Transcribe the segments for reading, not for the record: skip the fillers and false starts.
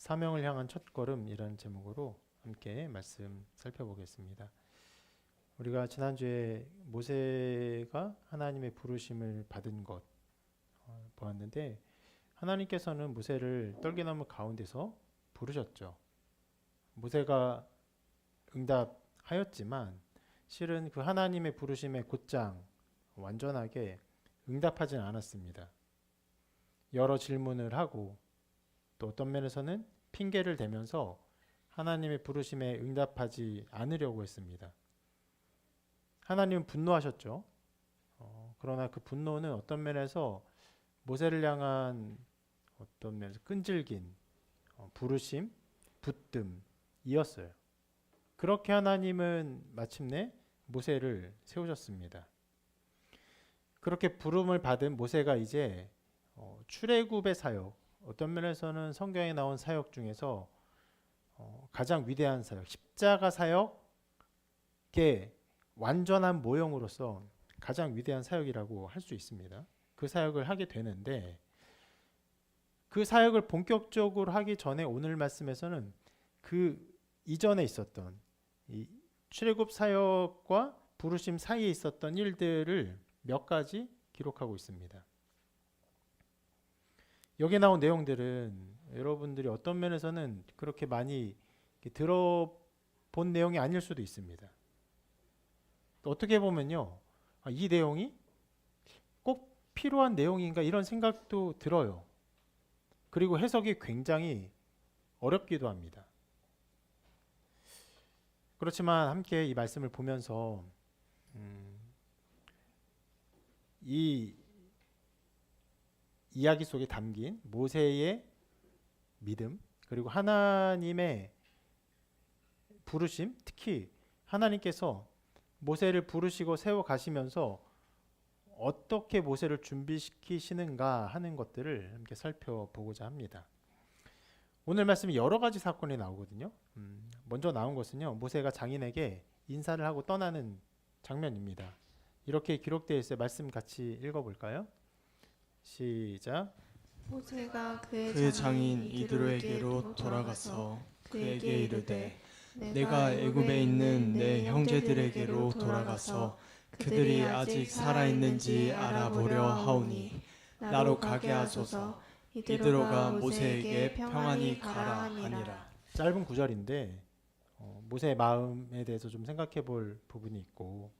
사명을 향한 첫걸음이라는 제목으로 함께 말씀 살펴보겠습니다. 우리가 지난주에 모세가 하나님의 부르심을 받은 것 보았는데, 하나님께서는 모세를 떨기나무 가운데서 부르셨죠. 모세가 응답하였지만 실은 그 하나님의 부르심에 곧장 완전하게 응답하진 않았습니다. 여러 질문을 하고 또 어떤 면에서는 핑계를 대면서 하나님의 부르심에 응답하지 않으려고 했습니다. 하나님은 분노하셨죠. 그러나 그 분노는 어떤 면에서 모세를 향한 어떤 면에서 끈질긴 부르심, 붙듦이었어요. 그렇게 하나님은 마침내 모세를 세우셨습니다. 그렇게 부름을 받은 모세가 이제 출애굽의 사역, 어떤 면에서는 성경에 나온 사역 중에서 가장 위대한 사역, 십자가 사역의 완전한 모형으로서 가장 위대한 사역이라고 할 수 있습니다. 그 사역을 하게 되는데, 그 사역을 본격적으로 하기 전에 오늘 말씀에서는 그 이전에 있었던 이 출애굽 사역과 부르심 사이에 있었던 일들을 몇 가지 기록하고 있습니다. 여기 나온 내용들은 여러분들이 어떤 면에서는 그렇게 많이 들어본 내용이 아닐 수도 있습니다. 어떻게 보면요, 이 내용이 꼭 필요한 내용인가 이런 생각도 들어요. 그리고 해석이 굉장히 어렵기도 합니다. 그렇지만 함께 이 말씀을 보면서 이 이야기 속에 담긴 모세의 믿음, 그리고 하나님의 부르심, 특히 하나님께서 모세를 부르시고 세워 가시면서 어떻게 모세를 준비시키시는가 하는 것들을 함께 살펴보고자 합니다. 오늘 말씀이 여러 가지 사건이 나오거든요. 먼저 나온 것은요, 모세가 장인에게 인사를 하고 떠나는 장면입니다. 이렇게 기록되어 있어요. 말씀 같이 읽어볼까요? 시작. 모세가 그의 장인 이드로에게로 돌아가서 그에게 이르되 내가 애굽에 있는 내 형제들에게로 돌아가서 그들이 아직 살아있는지 알아보려 하오니 나로 가게 하소서. 이드로가 모세에게 평안히 가라 하니라. 짧은 구절인데 모세의 마음에 대해서 좀 생각해 볼 부분이 있고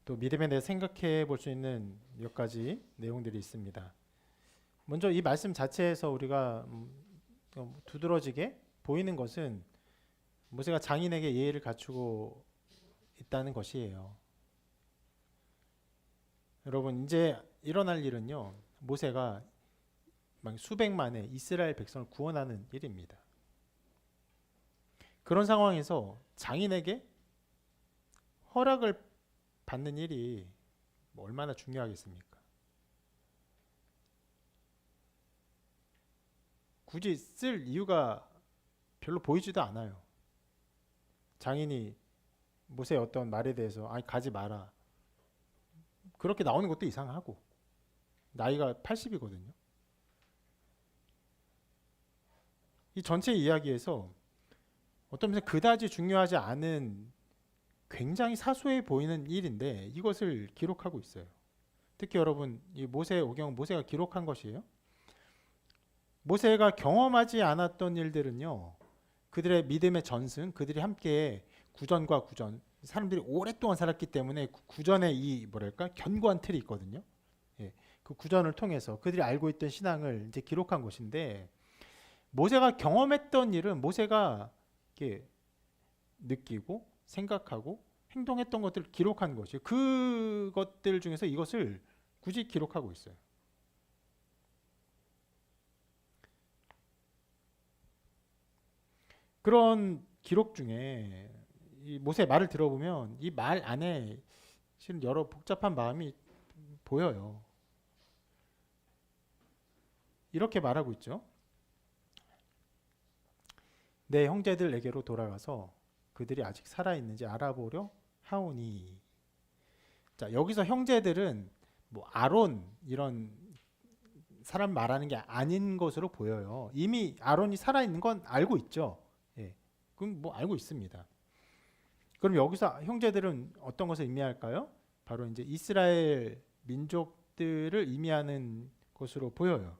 또 믿음에 대해서 생각해 볼 수 있는 몇 가지 내용들이 있습니다. 먼저 이 말씀 자체에서 우리가 두드러지게 보이는 것은 모세가 장인에게 예의를 갖추고 있다는 것이에요. 여러분, 이제 일어날 일은요, 모세가 막 수백만의 이스라엘 백성을 구원하는 일입니다. 그런 상황에서 장인에게 허락을 받는 일이 얼마나 중요하겠습니까? 굳이 쓸 이유가 별로 보이지도 않아요. 장인이 모세의 어떤 말에 대해서 아니 가지 마라, 그렇게 나오는 것도 이상하고, 나이가 80이거든요. 이 전체 이야기에서 어떤 면에서 그다지 중요하지 않은 굉장히 사소해 보이는 일인데 이것을 기록하고 있어요. 특히 여러분, 이 모세 오경, 모세가 기록한 것이에요. 모세가 경험하지 않았던 일들은요, 그들의 믿음의 전승, 그들이 함께 구전과 구전, 사람들이 오랫동안 살았기 때문에 구전의 이 뭐랄까 견고한 틀이 있거든요. 예, 그 구전을 통해서 그들이 알고 있던 신앙을 이제 기록한 것인데, 모세가 경험했던 일은 모세가 이렇게 느끼고 생각하고 행동했던 것들을 기록한 것이에요. 그것들 중에서 이것을 굳이 기록하고 있어요. 그런 기록 중에 이 모세의 말을 들어보면 이 말 안에 실은 여러 복잡한 마음이 보여요. 이렇게 말하고 있죠. 내 형제들에게로 돌아가서 그들이 아직 살아있는지 알아보려 하오니. 자, 여기서 형제들은 뭐 아론 이런 사람 말하는 게 아닌 것으로 보여요. 이미 아론이 살아있는 건 알고 있죠. 예. 그럼 뭐 알고 있습니다. 그럼 여기서 형제들은 어떤 것을 의미할까요? 바로 이제 이스라엘 민족들을 의미하는 것으로 보여요.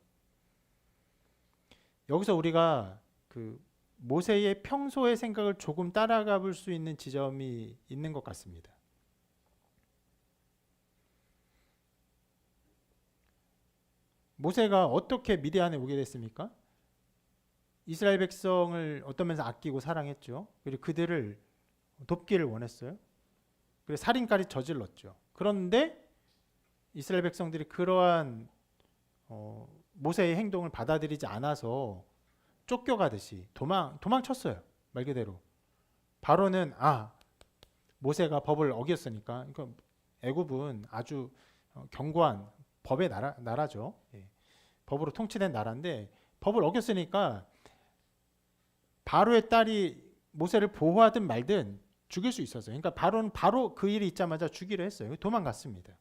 여기서 우리가 그 모세의 평소의 생각을 조금 따라가 볼 수 있는 지점이 있는 것 같습니다. 모세가 어떻게 미디안에 오게 됐습니까? 이스라엘 백성을 어떤 면에서 아끼고 사랑했죠. 그리고 그들을 돕기를 원했어요. 그래서 살인까지 저질렀죠. 그런데 이스라엘 백성들이 그러한 모세의 행동을 받아들이지 않아서 쫓겨가듯이 도망쳤어요. 말 그대로. 바로는 모세가 법을 어겼으니까. 그러니까 애굽은 아주 견고한 법의 나라죠. 예. 법으로 통치된 나라인데 법을 어겼으니까 바로의 딸이 모세를 보호하든 말든 죽일 수 있었어요. 그러니까 바로는 바로 그 일이 있자마자 죽이려 했어요. 도망갔습니다.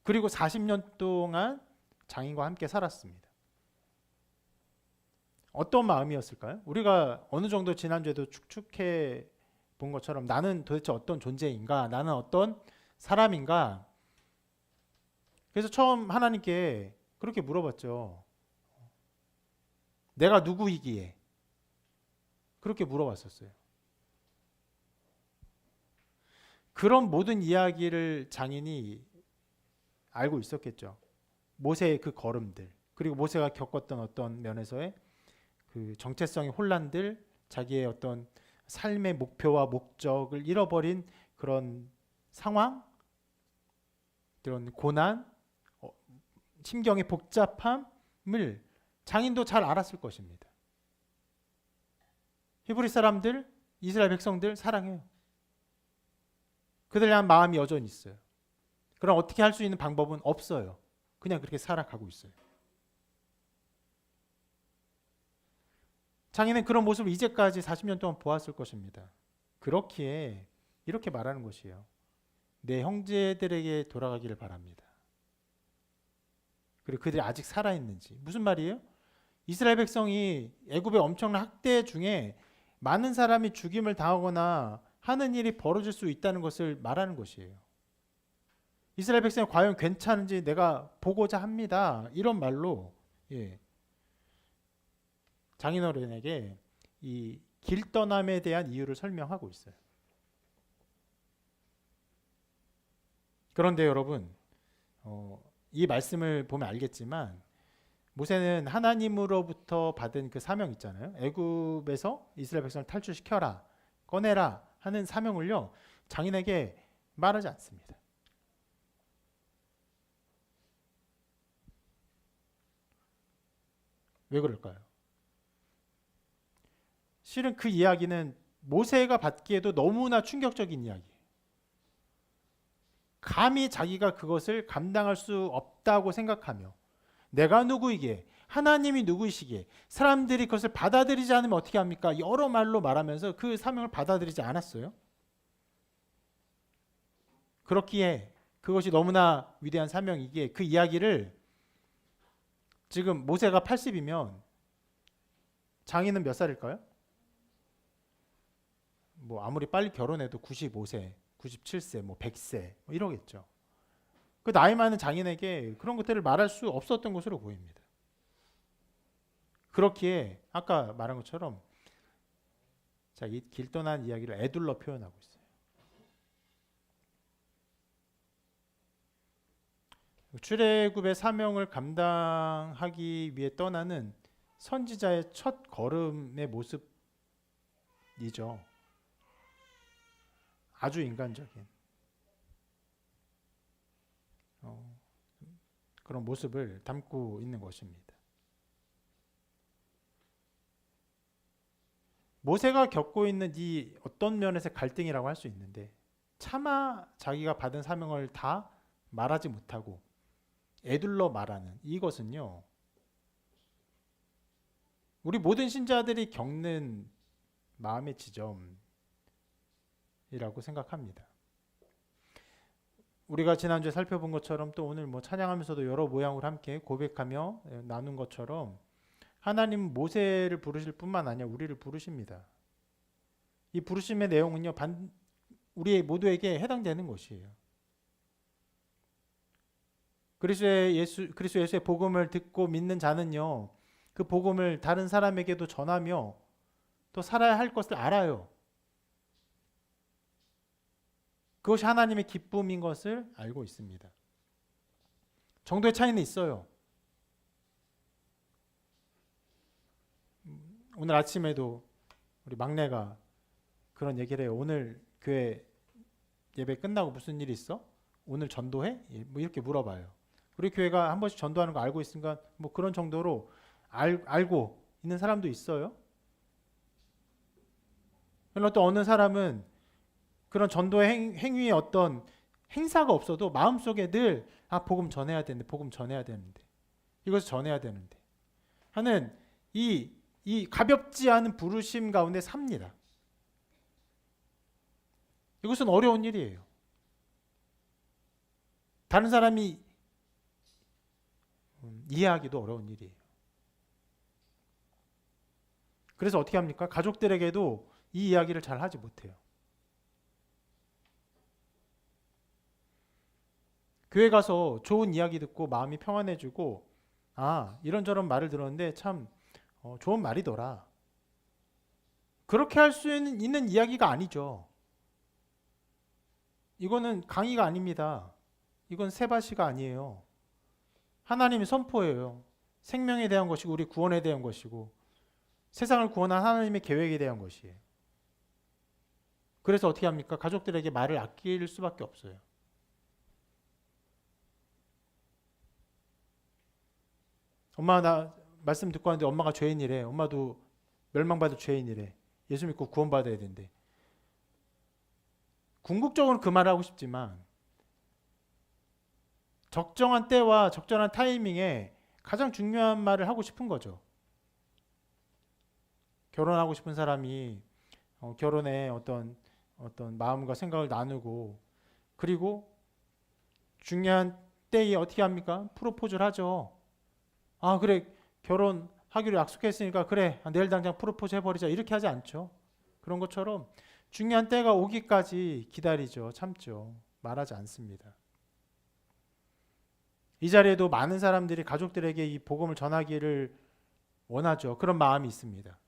그리고 40년 동안 장인과 함께 살았습니다. 어떤 마음이었을까요? 우리가 어느 정도 지난주에도 축축해 본 것처럼 나는 도대체 어떤 존재인가? 나는 어떤 사람인가? 그래서 처음 하나님께 그렇게 물어봤죠. 내가 누구이기에? 그렇게 물어봤었어요. 그런 모든 이야기를 장인이 알고 있었겠죠. 모세의 그 걸음들, 그리고 모세가 겪었던 어떤 면에서의 그 정체성의 혼란들, 자기의 어떤 삶의 목표와 목적을 잃어버린 그런 상황, 그런 고난, 심경의 복잡함을 장인도 잘 알았을 것입니다. 히브리 사람들, 이스라엘 백성들 사랑해요. 그들에 대한 마음이 여전히 있어요. 그럼 어떻게 할 수 있는 방법은 없어요. 그냥 그렇게 살아가고 있어요. 장인은 그런 모습을 이제까지 40년 동안 보았을 것입니다. 그렇기에 이렇게 말하는 것이에요. 내 형제들에게 돌아가기를 바랍니다. 그리고 그들이 아직 살아있는지. 무슨 말이에요? 이스라엘 백성이 애굽의 엄청난 학대 중에 많은 사람이 죽임을 당하거나 하는 일이 벌어질 수 있다는 것을 말하는 것이에요. 이스라엘 백성이 과연 괜찮은지 내가 보고자 합니다. 이런 말로 장인어른에게 이 길떠남에 대한 이유를 설명하고 있어요. 그런데 여러분, 이 말씀을 보면 알겠지만 모세는 하나님으로부터 받은 그 사명 있잖아요. 애굽에서 이스라엘 백성을 탈출시켜라, 꺼내라 하는 사명을요, 장인에게 말하지 않습니다. 왜 그럴까요? 실은 그 이야기는 모세가 받기에도 너무나 충격적인 이야기예요. 감히 자기가 그것을 감당할 수 없다고 생각하며 내가 누구이기에, 하나님이 누구이시기에 사람들이 그것을 받아들이지 않으면 어떻게 합니까? 여러 말로 말하면서 그 사명을 받아들이지 않았어요. 그렇기에 그것이 너무나 위대한 사명이기에 그 이야기를 지금 모세가 80이면 장인은 몇 살일까요? 뭐 아무리 빨리 결혼해도 95세, 97세, 뭐 100세 뭐 이러겠죠. 그 나이 많은 장인에게 그런 것들을 말할 수 없었던 것으로 보입니다. 그렇기에 아까 말한 것처럼 이 길떠난 이야기를 애둘러 표현하고 있어요. 출애굽의 사명을 감당하기 위해 떠나는 선지자의 첫 걸음의 모습이죠. 아주 인간적인 그런 모습을 담고 있는 것입니다. 모세가 겪고 있는 이 어떤 면에서 갈등이라고 할 수 있는데 차마 자기가 받은 사명을 다 말하지 못하고 애둘러 말하는 이것은요, 우리 모든 신자들이 겪는 마음의 지점이라고 생각합니다. 우리가 지난주에 살펴본 것처럼 또 오늘 뭐 찬양하면서도 여러 모양으로 함께 고백하며 나눈 것처럼 하나님 모세를 부르실 뿐만 아니라 우리를 부르십니다. 이 부르심의 내용은요, 우리 모두에게 해당되는 것이에요. 그리스도 예수의 복음을 듣고 믿는 자는요, 그 복음을 다른 사람에게도 전하며 또 살아야 할 것을 알아요. 그것이 하나님의 기쁨인 것을 알고 있습니다. 정도의 차이는 있어요. 오늘 아침에도 우리 막내가 그런 얘기를 해요. 오늘 교회 예배 끝나고 무슨 일 있어? 오늘 전도해? 뭐 이렇게 물어봐요. 우리 교회가 한 번씩 전도하는 거 알고 있으니까 뭐 그런 정도로 알고 있는 사람도 있어요. 그러나 또 어느 사람은 그런 전도의 행위에 어떤 행사가 없어도 마음속에 늘 복음 전해야 되는데, 복음 전해야 되는데, 이것을 전해야 되는데 하는 이 가볍지 않은 부르심 가운데 삽니다. 이것은 어려운 일이에요. 다른 사람이 이해하기도 어려운 일이에요. 그래서 어떻게 합니까? 가족들에게도 이 이야기를 잘 하지 못해요. 교회 가서 좋은 이야기 듣고 마음이 평안해지고, 이런저런 말을 들었는데 참 좋은 말이더라. 그렇게 할 수 있는 이야기가 아니죠. 이거는 강의가 아닙니다. 이건 세바시가 아니에요. 하나님의 선포예요. 생명에 대한 것이고 우리 구원에 대한 것이고 세상을 구원한 하나님의 계획에 대한 것이에요. 그래서 어떻게 합니까? 가족들에게 말을 아낄 수밖에 없어요. 엄마 나 말씀 듣고 왔는데 엄마가 죄인이래. 엄마도 멸망받을 죄인이래. 예수 믿고 구원받아야 된대. 궁극적으로 그 말을 하고 싶지만 적정한 때와 적절한 타이밍에 가장 중요한 말을 하고 싶은 거죠. 결혼하고 싶은 사람이 결혼에 어떤 마음과 생각을 나누고 그리고 중요한 때에 어떻게 합니까? 프로포즈를 하죠. 그래 결혼하기로 약속했으니까 그래 내일 당장 프로포즈 해버리자 이렇게 하지 않죠. 그런 것처럼 중요한 때가 오기까지 기다리죠. 참죠. 말하지 않습니다. 이 자리에도 많은 사람들이 가족들에게 이 복음을 전하기를 원하죠. 그런 마음이 있습니다.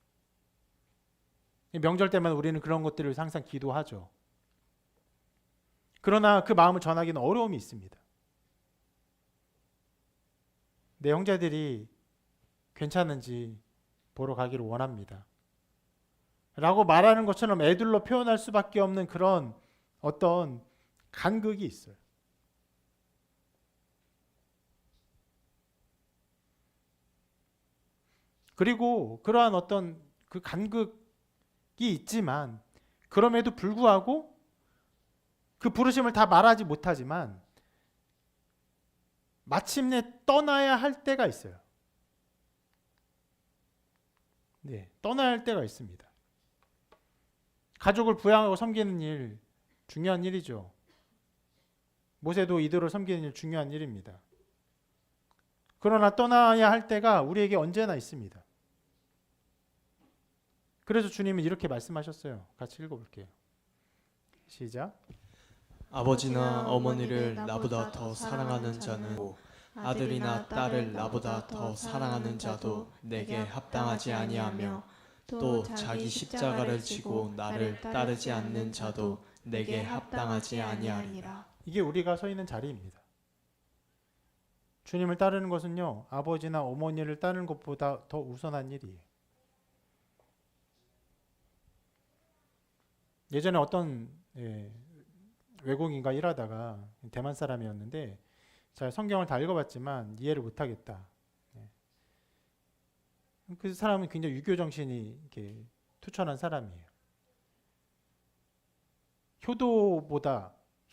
명절 때만 우리는 그런 것들을 항상 기도하죠. 그러나 그 마음을 전하기는 어려움이 있습니다. 내 형제들이 괜찮은지 보러 가기를 원합니다. 라고 말하는 것처럼 애들로 표현할 수밖에 없는 그런 어떤 간극이 있어요. 그리고 그러한 어떤 그 간극이 있지만 그럼에도 불구하고 그 부르심을 다 말하지 못하지만 마침내 떠나야 할 때가 있어요. 네, 떠나야 할 때가 있습니다. 가족을 부양하고 섬기는 일 중요한 일이죠. 모세도 이들을 섬기는 일 중요한 일입니다. 그러나 떠나야 할 때가 우리에게 언제나 있습니다. 그래서 주님은 이렇게 말씀하셨어요. 같이 읽어볼게요. 시작. 아버지나 어머니를 나보다 더 사랑하는 자는 아들이나 딸을 나보다 더 사랑하는 자도 내게 합당하지 아니하며 또 자기 십자가를 지고 나를 따르지 않는 자도 내게 합당하지 아니하리라. 이게 우리가 서 있는 자리입니다. 주님을 따르는 것은요, 아버지나 어머니를 따르는 것보다 더 우선한 일이에요. 예전에 어떤 외국인과 일하다가 대만 사람이었는데 자, 성경을 다 읽어봤지만 이해를 못하겠다. 그 사람은 굉장히 유교 정신이 이렇게 투철한 사람이에요.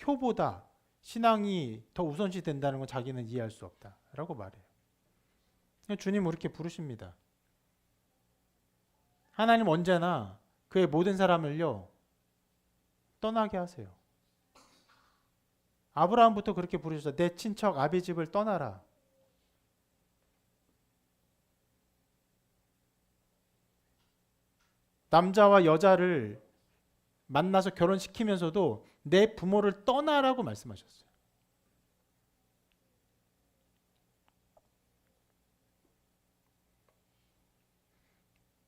효보다 신앙이 더 우선시 된다는 건 자기는 이해할 수 없다라고 말해요. 주님은 이렇게 부르십니다. 하나님 언제나 그의 모든 사람을요 떠나게 하세요. 아브라함부터 그렇게 부르셨어. 내 친척 아비 집을 떠나라. 남자와 여자를 만나서 결혼시키면서도 내 부모를 떠나라고 말씀하셨어요.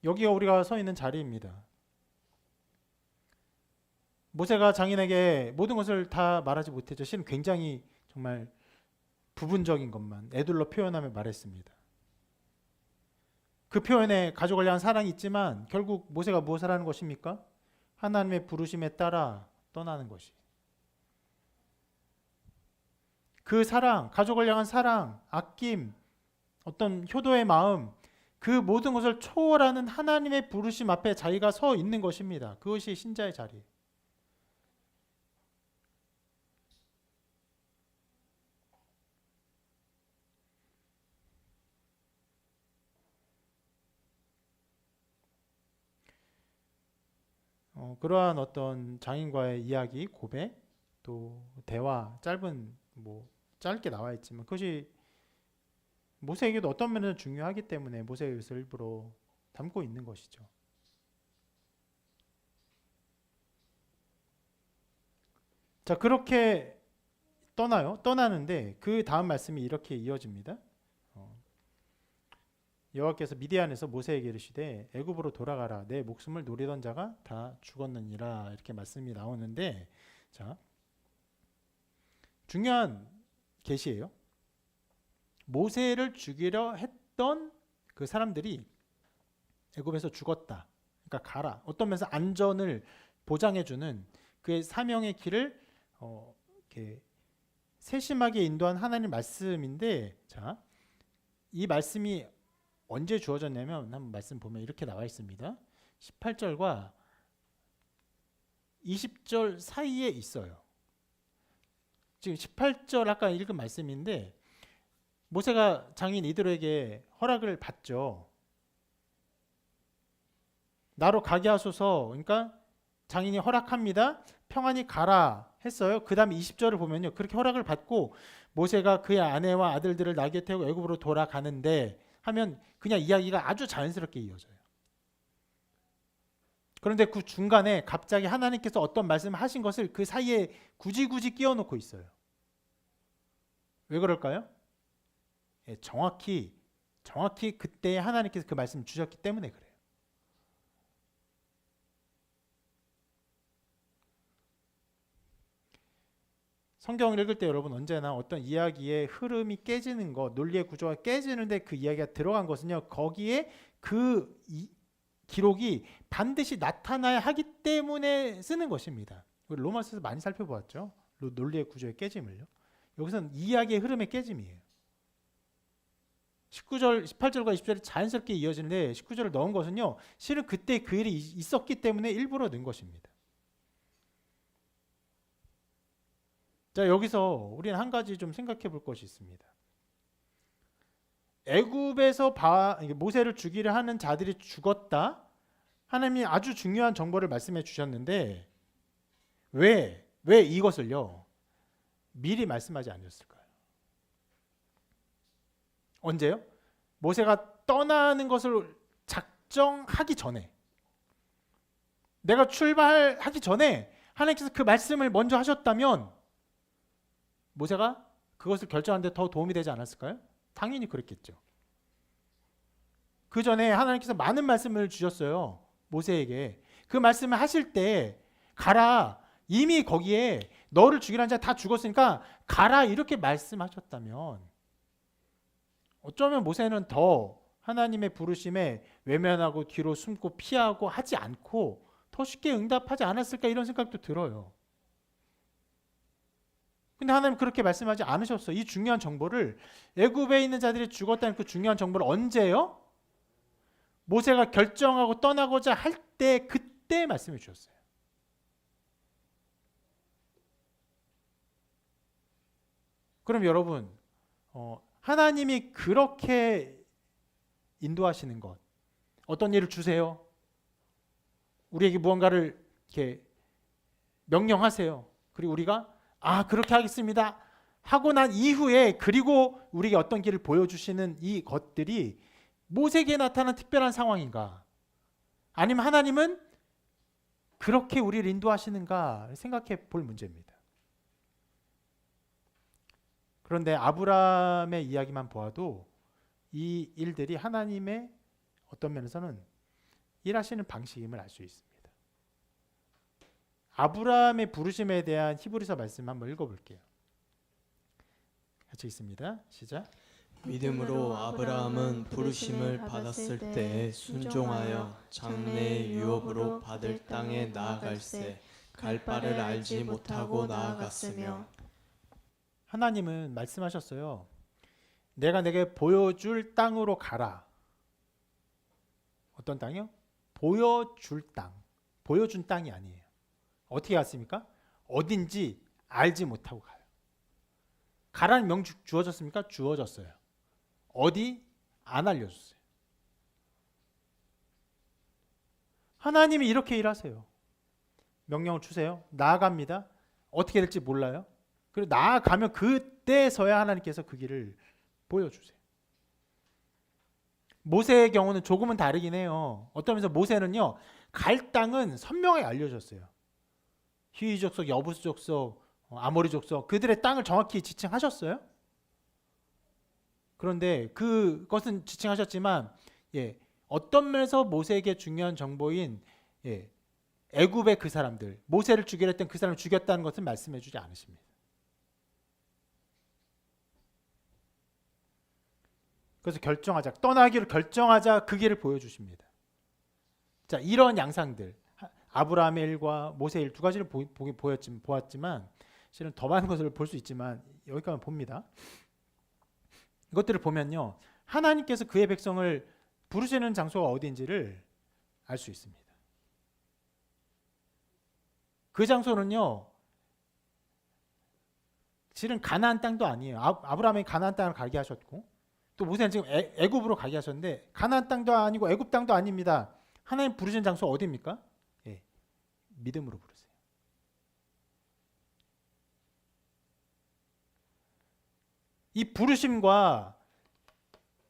여기가 우리가 서 있는 자리입니다. 모세가 장인에게 모든 것을 다 말하지 못했죠. 실은 굉장히 정말 부분적인 것만 애둘러 표현하며 말했습니다. 그 표현에 가족을 향한 사랑이 있지만 결국 모세가 무엇을 하는 것입니까? 하나님의 부르심에 따라 떠나는 것이. 그 사랑, 가족을 향한 사랑, 아낌, 어떤 효도의 마음, 그 모든 것을 초월하는 하나님의 부르심 앞에 자기가 서 있는 것입니다. 그것이 신자의 자리. 그러한 어떤 장인과의 이야기, 고백, 또 대화, 짧은 짧게 나와 있지만 그것이 모세에게도 어떤 면에서 중요하기 때문에 모세의 것을 일부러 담고 있는 것이죠. 자, 그렇게 떠나는데 그 다음 말씀이 이렇게 이어집니다. 여호와께서 미디안에서 모세에게 이르시되 애굽으로 돌아가라. 내 목숨을 노리던 자가 다 죽었느니라. 이렇게 말씀이 나오는데, 자, 중요한 계시예요. 모세를 죽이려 했던 그 사람들이 애굽에서 죽었다. 그러니까 가라. 어떤 면에서 안전을 보장해주는 그의 사명의 길을 이렇게 세심하게 인도한 하나님의 말씀인데, 자, 이 말씀이 언제 주어졌냐면 한번 말씀 보면 이렇게 나와 있습니다. 18절과 20절 사이에 있어요. 지금 18절 아까 읽은 말씀인데 모세가 장인 이드로에게 허락을 받죠. 나로 가게 하소서. 그러니까 장인이 허락합니다. 평안히 가라 했어요. 그 다음 20절을 보면요. 그렇게 허락을 받고 모세가 그의 아내와 아들들을 나귀에 태우고 애굽으로 돌아가는데 하면 그냥 이야기가 아주 자연스럽게 이어져요. 그런데 그 중간에 갑자기 하나님께서 어떤 말씀을 하신 것을 그 사이에 굳이 끼워놓고 있어요. 왜 그럴까요? 예, 정확히 그때 하나님께서 그 말씀을 주셨기 때문에 그래요. 성경을 읽을 때 여러분 언제나 어떤 이야기의 흐름이 깨지는 것, 논리의 구조가 깨지는데 그 이야기가 들어간 것은요. 거기에 그 기록이 반드시 나타나야 하기 때문에 쓰는 것입니다. 우리 로마서에서 많이 살펴보았죠. 논리의 구조의 깨짐을요. 여기서는 이야기의 흐름의 깨짐이에요. 18절과 20절이 자연스럽게 이어지는데 19절을 넣은 것은요. 실은 그때 그 일이 있었기 때문에 일부러 넣은 것입니다. 자, 여기서 우리는 한 가지 좀 생각해 볼 것이 있습니다. 애굽에서 모세를 죽이려 하는 자들이 죽었다. 하나님이 아주 중요한 정보를 말씀해 주셨는데 왜 이것을요? 미리 말씀하지 않으셨을까요? 언제요? 모세가 떠나는 것을 작정하기 전에, 내가 출발하기 전에 하나님께서 그 말씀을 먼저 하셨다면 모세가 그것을 결정하는 데 더 도움이 되지 않았을까요? 당연히 그랬겠죠. 그 전에 하나님께서 많은 말씀을 주셨어요. 모세에게. 그 말씀을 하실 때 가라. 이미 거기에 너를 죽이라는 자 다 죽었으니까 가라 이렇게 말씀하셨다면 어쩌면 모세는 더 하나님의 부르심에 외면하고 뒤로 숨고 피하고 하지 않고 더 쉽게 응답하지 않았을까 이런 생각도 들어요. 근데 하나님 그렇게 말씀하지 않으셨어요. 이 중요한 정보를 애굽에 있는 자들이 죽었다는 그 중요한 정보를 언제요? 모세가 결정하고 떠나고자 할 때 그때 말씀해 주셨어요. 그럼 여러분 하나님이 그렇게 인도하시는 것, 어떤 일을 주세요. 우리에게 무언가를 이렇게 명령하세요. 그리고 우리가 아, 그렇게 하겠습니다 하고 난 이후에 그리고 우리에게 어떤 길을 보여주시는 이 것들이 모세에게 나타난 특별한 상황인가? 아니면 하나님은 그렇게 우리를 인도하시는가 생각해 볼 문제입니다. 그런데 아브라함의 이야기만 보아도 이 일들이 하나님의 어떤 면에서는 일하시는 방식임을 알 수 있습니다. 아브라함의 부르심에 대한 히브리서 말씀 한번 읽어볼게요. 같이 있습니다. 시작. 믿음으로 아브라함은 부르심을 받았을 때에 순종하여 장래의 유업으로 받을 땅에 나아갈새 갈 바를 알지 못하고 나아갔으며. 하나님은 말씀하셨어요. 내가 내게 보여줄 땅으로 가라. 어떤 땅이요? 보여줄 땅. 보여준 땅이 아니에요. 어떻게 갔습니까? 어딘지 알지 못하고 가요. 가라는 명령 주어졌습니까? 주어졌어요. 어디? 안 알려줬어요. 하나님이 이렇게 일하세요. 명령을 주세요. 나아갑니다. 어떻게 될지 몰라요. 그리고 나아가면 그때서야 하나님께서 그 길을 보여주세요. 모세의 경우는 조금은 다르긴 해요. 어떤 면에서 모세는요, 갈 땅은 선명하게 알려줬어요. 히위 족속, 여부스 족속, 아모리 족속, 그들의 땅을 정확히 지칭하셨어요. 그런데 그것은 지칭하셨지만, 어떤 면에서 모세에게 중요한 정보인 애굽의 그 사람들, 모세를 죽이려 했던 그 사람을 죽였다는 것은 말씀해주지 않으십니다. 그래서 결정하자, 떠나기를 결정하자 그 길을 보여주십니다. 자, 이런 양상들, 아브라함의 일과 모세의 일 두 가지를 보았지만 실은 더 많은 것을 볼 수 있지만 여기까지 봅니다. 이것들을 보면요, 하나님께서 그의 백성을 부르시는 장소가 어디인지를 알 수 있습니다. 그 장소는요, 실은 가나안 땅도 아니에요. 아브라함이 가나안 땅을 가게 하셨고, 또 모세는 지금 애굽으로 가게 하셨는데 가나안 땅도 아니고 애굽 땅도 아닙니다. 하나님 부르신 장소 어디입니까? 믿음으로 부르세요. 이 부르심과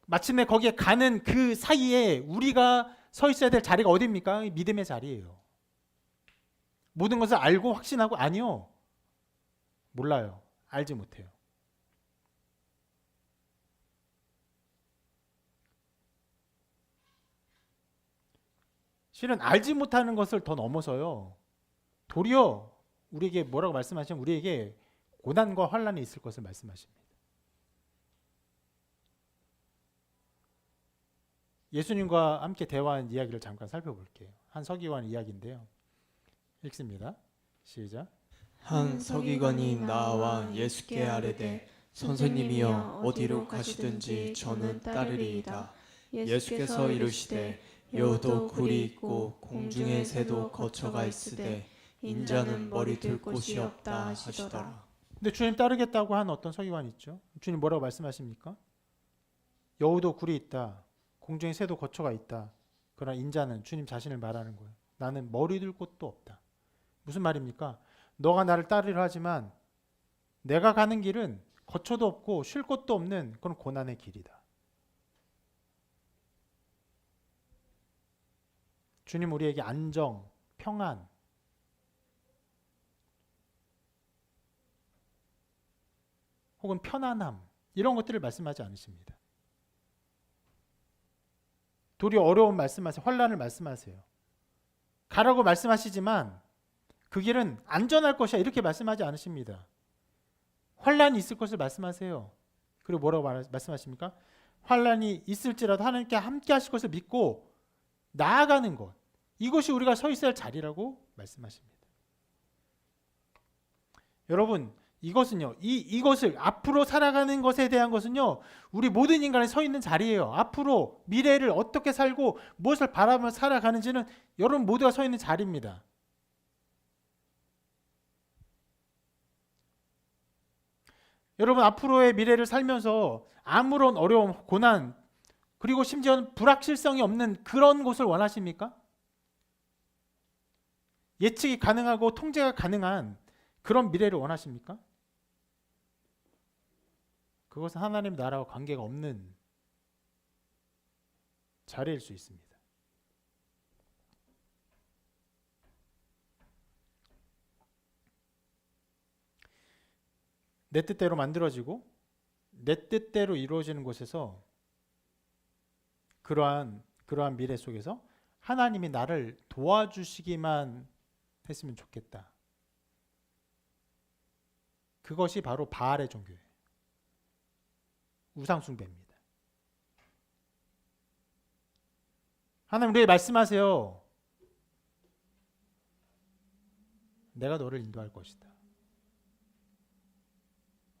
마침내 거기에 가는 그 사이에 우리가 서 있어야 될 자리가 어디입니까? 믿음의 자리예요. 모든 것을 알고 확신하고 아니요. 몰라요. 알지 못해요. 실은 알지 못하는 것을 더 넘어서요. 도리어 우리에게 뭐라고 말씀하시면 우리에게 고난과 환난이 있을 것을 말씀하십니다. 예수님과 함께 대화한 이야기를 잠깐 살펴볼게요. 한 서기관 이야기인데요. 읽습니다. 시작. 한 서기관이 나와 예수께 아뢰되 선생님이여 어디로 가시든지 저는 따르리이다. 예수께서 이르시되 여호도 굴이 있고 공중의 새도 거처가 있으되 인자는 머리 둘 곳이 없다 하시더라. 근데 주님 따르겠다고 한 어떤 서기관이 있죠. 주님 뭐라고 말씀하십니까? 여호도 굴이 있다. 공중의 새도 거처가 있다. 그러나 인자는, 주님 자신을 말하는 거예요. 나는 머리 둘 곳도 없다. 무슨 말입니까? 너가 나를 따르려 하지만 내가 가는 길은 거처도 없고 쉴 곳도 없는 그런 고난의 길이다. 주님 우리에게 안정, 평안, 혹은 편안함 이런 것들을 말씀하지 않으십니다. 도리어 어려움 말씀하세요. 환난을 말씀하세요. 가라고 말씀하시지만 그 길은 안전할 것이야 이렇게 말씀하지 않으십니다. 환난이 있을 것을 말씀하세요. 그리고 뭐라고 말씀하십니까? 환난이 있을지라도 하나님께 함께 하실 것을 믿고 나아가는 것, 이것이 우리가 서 있어야 할 자리라고 말씀하십니다. 여러분, 이것은요, 이것을 앞으로 살아가는 것에 대한 것은요, 우리 모든 인간이 서 있는 자리예요. 앞으로 미래를 어떻게 살고 무엇을 바라보며 살아가는지는 여러분 모두가 서 있는 자리입니다. 여러분 앞으로의 미래를 살면서 아무런 어려움, 고난, 그리고 심지어는 불확실성이 없는 그런 곳을 원하십니까? 예측이 가능하고 통제가 가능한 그런 미래를 원하십니까? 그것은 하나님 나라와 관계가 없는 자리일 수 있습니다. 내 뜻대로 만들어지고 내 뜻대로 이루어지는 곳에서 그러한 미래 속에서 하나님이 나를 도와주시기만 했으면 좋겠다. 그것이 바로 바알의 종교예요. 우상 숭배입니다. 하나님 우리에게 말씀하세요. 내가 너를 인도할 것이다.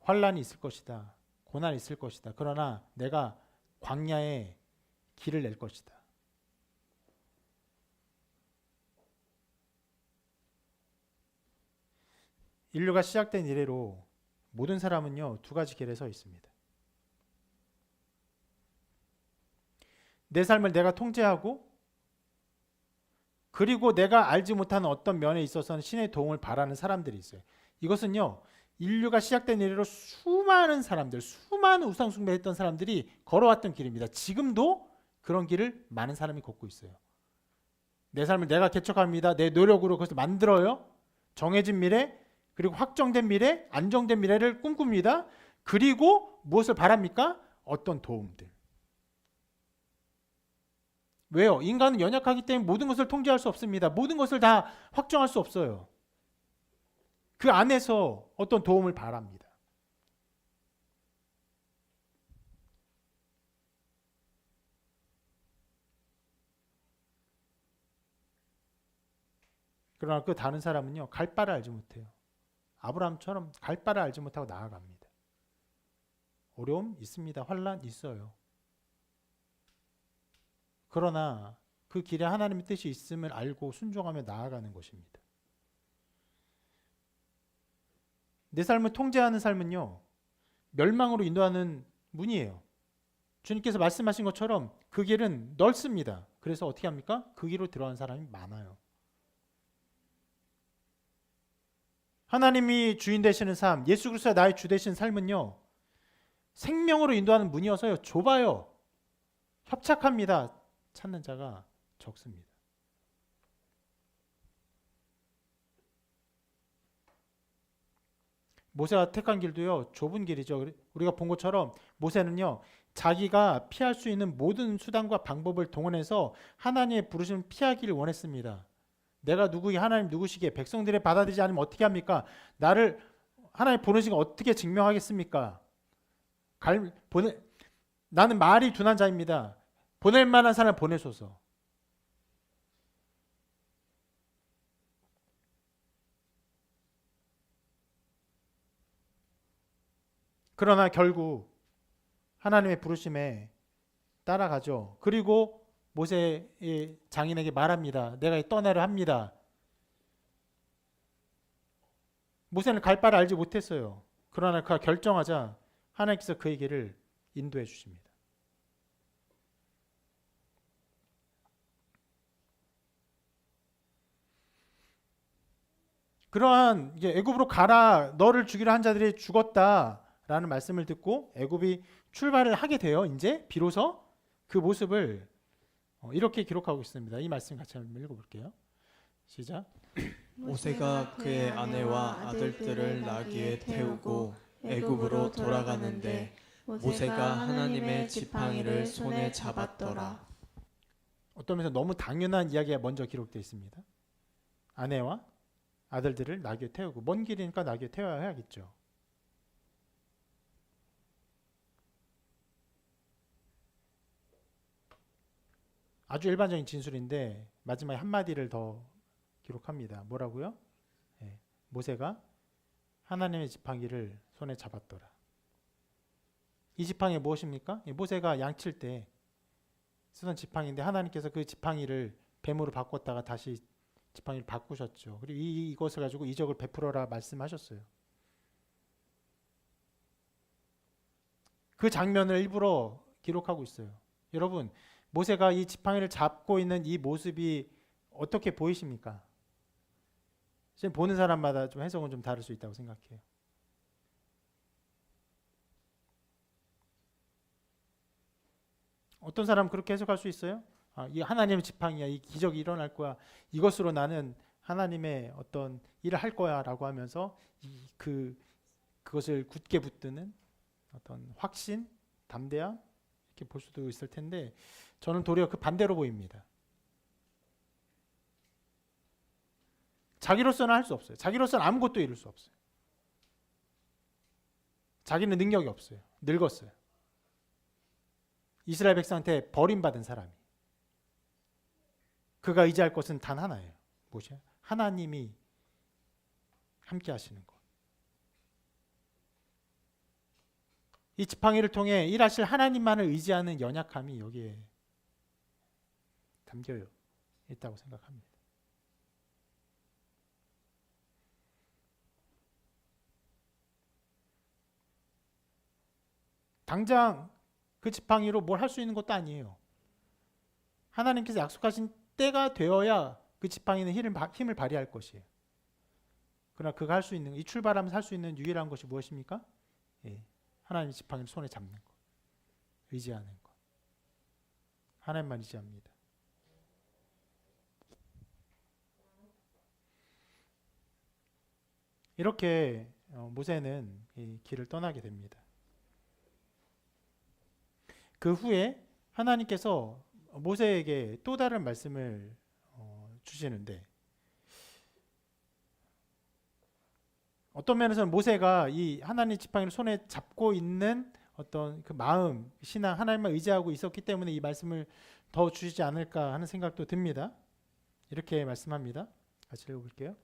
환란이 있을 것이다. 고난이 있을 것이다. 그러나 내가 광야에 길을 낼 것이다. 인류가 시작된 이래로 모든 사람은요, 두 가지 길에 서 있습니다. 내 삶을 내가 통제하고 그리고 내가 알지 못하는 어떤 면에 있어서는 신의 도움을 바라는 사람들이 있어요. 이것은요, 인류가 시작된 이래로 수많은 사람들, 수많은 우상 숭배했던 사람들이 걸어왔던 길입니다. 지금도 그런 길을 많은 사람이 걷고 있어요. 내 삶을 내가 개척합니다. 내 노력으로 그것을 만들어요. 정해진 미래, 그리고 확정된 미래, 안정된 미래를 꿈꿉니다. 그리고 무엇을 바랍니까? 어떤 도움들. 왜요? 인간은 연약하기 때문에 모든 것을 통제할 수 없습니다. 모든 것을 다 확정할 수 없어요. 그 안에서 어떤 도움을 바랍니다. 그러나 그 다른 사람은요, 갈 바를 알지 못해요. 아브라함처럼 갈 바를 알지 못하고 나아갑니다. 어려움 있습니다. 환란 있어요. 그러나 그 길에 하나님의 뜻이 있음을 알고 순종하며 나아가는 것입니다. 내 삶을 통제하는 삶은요, 멸망으로 인도하는 문이에요. 주님께서 말씀하신 것처럼 그 길은 넓습니다. 그래서 어떻게 합니까? 그 길로 들어가는 사람이 많아요. 하나님이 주인 되시는 삶, 예수 그리스도가 나의 주 되시는 삶은요, 생명으로 인도하는 문이어서요, 좁아요. 협착합니다. 찾는 자가 적습니다. 모세가 택한 길도요, 좁은 길이죠. 우리가 본 것처럼 모세는요, 자기가 피할 수 있는 모든 수단과 방법을 동원해서 하나님의 부르심을 피하기를 원했습니다. 내가 누구이 하나님 누구시기에 백성들의 받아들이지 않으면 어떻게 합니까? 나를 하나님 보내신 거 어떻게 증명하겠습니까? 나는 말이 둔한 자입니다. 보낼 만한 사람을 보내소서. 그러나 결국 하나님의 부르심에 따라가죠. 그리고 모세의 장인에게 말합니다. 내가 떠나려 합니다. 모세는 갈 바를 알지 못했어요. 그러나 그가 결정하자 하나님께서 그에게를 인도해 주십니다. 그러한 이제 애굽으로 가라, 너를 죽이려 한 자들이 죽었다라는 말씀을 듣고 애굽이 출발을 하게 돼요. 이제 비로소 그 모습을 이렇게 기록하고 있습니다. 이 말씀 같이 한번 읽어볼게요. 시작. 모세가 그의 아내와 아들들을 나귀에 태우고 애굽으로 돌아가는데 모세가 하나님의 지팡이를 손에 잡았더라. 어떤 면에서 너무 당연한 이야기가 먼저 기록되어 있습니다. 아내와 아들들을 나귀에 태우고, 먼 길이니까 나귀에 태워야 해야겠죠. 아주 일반적인 진술인데 마지막에 한마디를 더 기록합니다. 뭐라고요? 모세가 하나님의 지팡이를 손에 잡았더라. 이 지팡이 무엇입니까? 모세가 양칠 때 쓰던 지팡이인데 하나님께서 그 지팡이를 뱀으로 바꿨다가 다시 지팡이를 바꾸셨죠. 그리고 이것을 가지고 이적을 베풀어라 말씀하셨어요. 그 장면을 일부러 기록하고 있어요. 여러분, 모세가 이 지팡이를 잡고 있는 이 모습이 어떻게 보이십니까? 지금 보는 사람마다 좀 해석은 좀 다를 수 있다고 생각해요. 어떤 사람은 그렇게 해석할 수 있어요. 이 하나님의 지팡이야. 이 기적이 일어날 거야. 이것으로 나는 하나님의 어떤 일을 할 거야라고 하면서 그것을 굳게 붙드는 어떤 확신, 담대함 이렇게 볼 수도 있을 텐데 저는 도리어 그 반대로 보입니다. 자기로서는 할 수 없어요. 자기로서는 아무것도 이룰 수 없어요. 자기는 능력이 없어요. 늙었어요. 이스라엘 백성한테 버림받은 사람이. 그가 의지할 것은 단 하나예요. 무엇이야? 하나님이 함께 하시는 것. 이 지팡이를 통해 일하실 하나님만을 의지하는 연약함이 여기에 담겨 있다고 생각합니다. 당장 그 지팡이로 뭘 할 수 있는 것도 아니에요. 하나님께서 약속하신 때가 되어야 그 지팡이는 힘을 발휘할 것이에요. 그러나 그가 할 수 있는, 이 출발하면서 할 수 있는 유일한 것이 무엇입니까? 하나님의 지팡이를 손에 잡는 것, 의지하는 것. 하나님만 의지합니다. 이렇게 모세는 이 길을 떠나게 됩니다. 그 후에 하나님께서 모세에게 또 다른 말씀을 주시는데 어떤 면에서는 모세가 이 하나님 지팡이를 손에 잡고 있는 어떤 그 마음, 신앙, 하나님만 의지하고 있었기 때문에 이 말씀을 더 주시지 않을까 하는 생각도 듭니다. 이렇게 말씀합니다. 같이 읽어볼게요.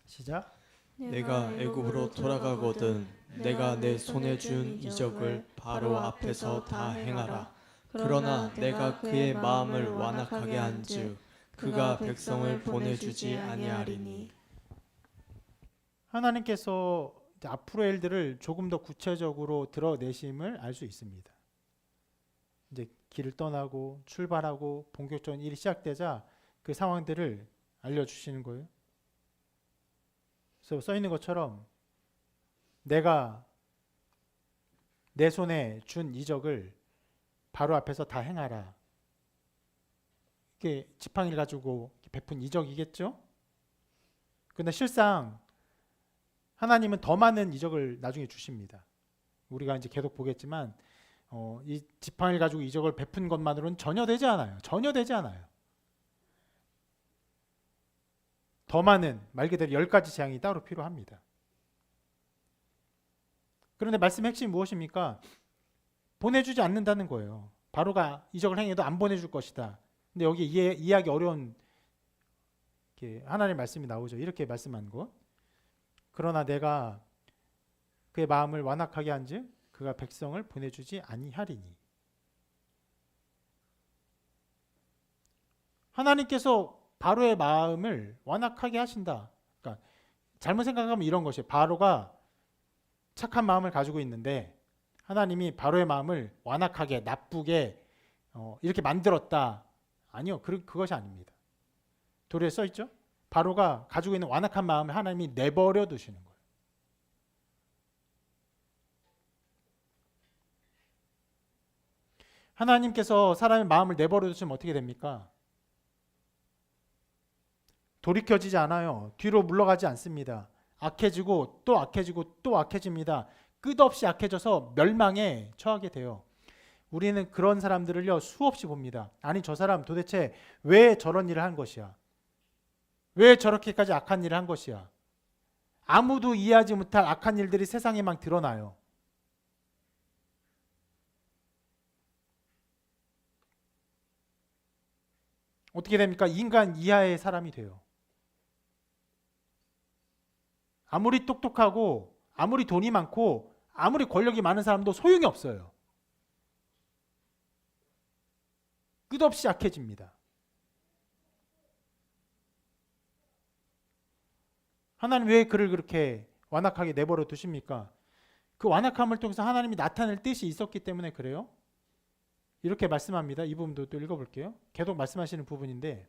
시작. 내가 애굽으로 돌아가거든 내가 내 손에 준 이적을 바로 앞에서 다 행하라. 그러나 내가 그의 마음을 완악하게 한즉 그가 백성을 보내주지 아니하리니. 하나님께서 앞으로의 일들을 조금 더 구체적으로 드러내심을 알 수 있습니다. 이제 길을 떠나고 출발하고 본격적인 일이 시작되자 그 상황들을 알려주시는 거예요. 그래서 써 있는 것처럼 내가 내 손에 준 이적을 바로 앞에서 다 행하라. 이게 지팡이를 가지고 베푼 이적이겠죠? 그런데 실상 하나님은 더 많은 이적을 나중에 주십니다. 우리가 이제 계속 보겠지만 이 지팡이를 가지고 이적을 베푼 것만으로는 전혀 되지 않아요. 전혀 되지 않아요. 더 많은 말 그대로 10가지 재앙이 따로 필요합니다. 그런데 말씀의 핵심이 무엇입니까? 보내주지 않는다는 거예요. 바로가 이적을 행해도 안 보내줄 것이다. 근데 여기 이해하기 어려운 하나님의 말씀이 나오죠. 이렇게 말씀한 것. 그러나 내가 그의 마음을 완악하게 한즉 그가 백성을 보내주지 아니하리니. 하나님께서 바로의 마음을 완악하게 하신다. 그러니까 잘못 생각하면 이런 것이에요. 바로가 착한 마음을 가지고 있는데 하나님이 바로의 마음을 완악하게 나쁘게 이렇게 만들었다. 아니요. 그것이 아닙니다. 도리어 써 있죠. 바로가 가지고 있는 완악한 마음을 하나님이 내버려 두시는 거예요. 하나님께서 사람의 마음을 내버려 두시면 어떻게 됩니까? 돌이켜지지 않아요. 뒤로 물러가지 않습니다. 악해지고 또 악해지고 또 악해집니다. 끝없이 악해져서 멸망에 처하게 돼요. 우리는 그런 사람들을요 수없이 봅니다. 아니 저 사람 도대체 왜 저런 일을 한 것이야? 왜 저렇게까지 악한 일을 한 것이야? 아무도 이해하지 못할 악한 일들이 세상에 막 드러나요. 어떻게 됩니까? 인간 이하의 사람이 돼요. 아무리 똑똑하고 아무리 돈이 많고 아무리 권력이 많은 사람도 소용이 없어요. 끝없이 약해집니다. 하나님 왜 그를 그렇게 완악하게 내버려 두십니까? 그 완악함을 통해서 하나님이 나타낼 뜻이 있었기 때문에 그래요. 이렇게 말씀합니다. 이 부분도 또 읽어볼게요. 계속 말씀하시는 부분인데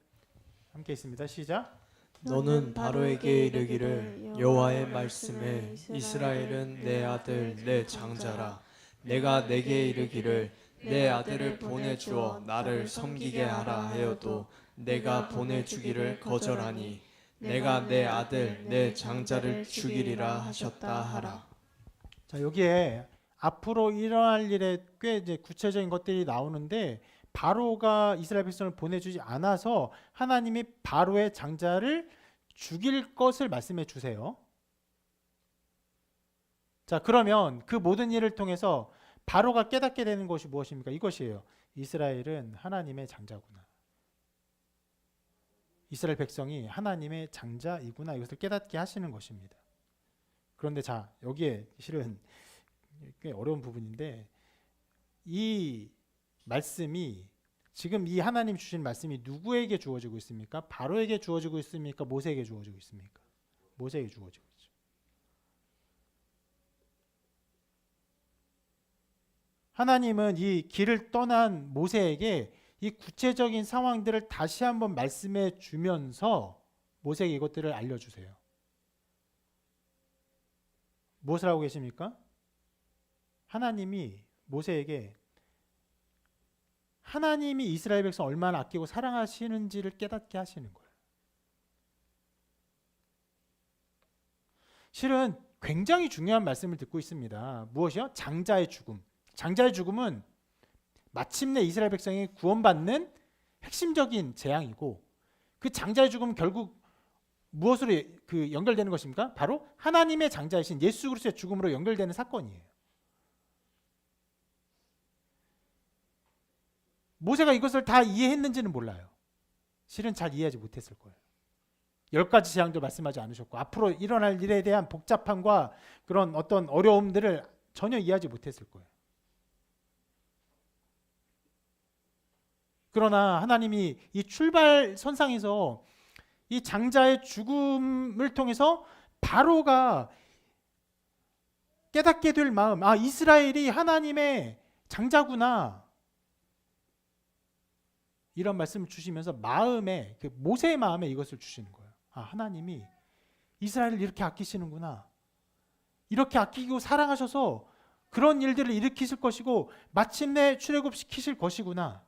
함께 있습니다. 시작. 너는 바로에게 이르기를 여호와의 말씀에 이스라엘은 내 아들 내 장자라. 내가 내게 이르기를 내 아들을 보내주어 나를 섬기게 하라 하여도 내가 보내주기를 거절하니 내가 내 아들 내 장자를 죽이리라 하셨다 하라. 자, 여기에 앞으로 일어날 일에 꽤 이제 구체적인 것들이 나오는데 바로가 이스라엘 백성을 보내주지 않아서 하나님이 바로의 장자를 죽일 것을 말씀해 주세요. 자, 그러면 그 모든 일을 통해서 바로가 깨닫게 되는 것이 무엇입니까? 이것이에요. 이스라엘은 하나님의 장자구나. 이스라엘 백성이 하나님의 장자이구나. 이것을 깨닫게 하시는 것입니다. 그런데 자, 여기에 실은 꽤 어려운 부분인데 이 말씀이 지금 이 하나님 주신 말씀이 누구에게 주어지고 있습니까? 바로에게 주어지고 있습니까? 모세에게 주어지고 있습니까? 모세에게 주어지고 있죠. 하나님은 이 길을 떠난 모세에게 이 구체적인 상황들을 다시 한번 말씀해 주면서 모세에게 이것들을 알려주세요. 무엇을 하고 계십니까? 하나님이 모세에게 하나님이 이스라엘 백성 얼마나 아끼고 사랑하시는지를 깨닫게 하시는 거예요. 실은 굉장히 중요한 말씀을 듣고 있습니다. 무엇이요? 장자의 죽음. 장자의 죽음은 마침내 이스라엘 백성이 구원받는 핵심적인 재앙이고 그 장자의 죽음은 결국 무엇으로 연결되는 것입니까? 바로 하나님의 장자이신 예수 그리스도의 죽음으로 연결되는 사건이에요. 모세가 이것을 다 이해했는지는 몰라요. 실은 잘 이해하지 못했을 거예요. 10가지 재앙도 말씀하지 않으셨고 앞으로 일어날 일에 대한 복잡함과 그런 어떤 어려움들을 전혀 이해하지 못했을 거예요. 그러나 하나님이 이 출발선상에서 이 장자의 죽음을 통해서 바로가 깨닫게 될 마음, 아, 이스라엘이 하나님의 장자구나, 이런 말씀을 주시면서 마음에, 그 모세의 마음에 이것을 주시는 거예요. 아, 하나님이 이스라엘을 이렇게 아끼시는구나, 이렇게 아끼고 사랑하셔서 그런 일들을 일으키실 것이고 마침내 출애굽시키실 것이구나.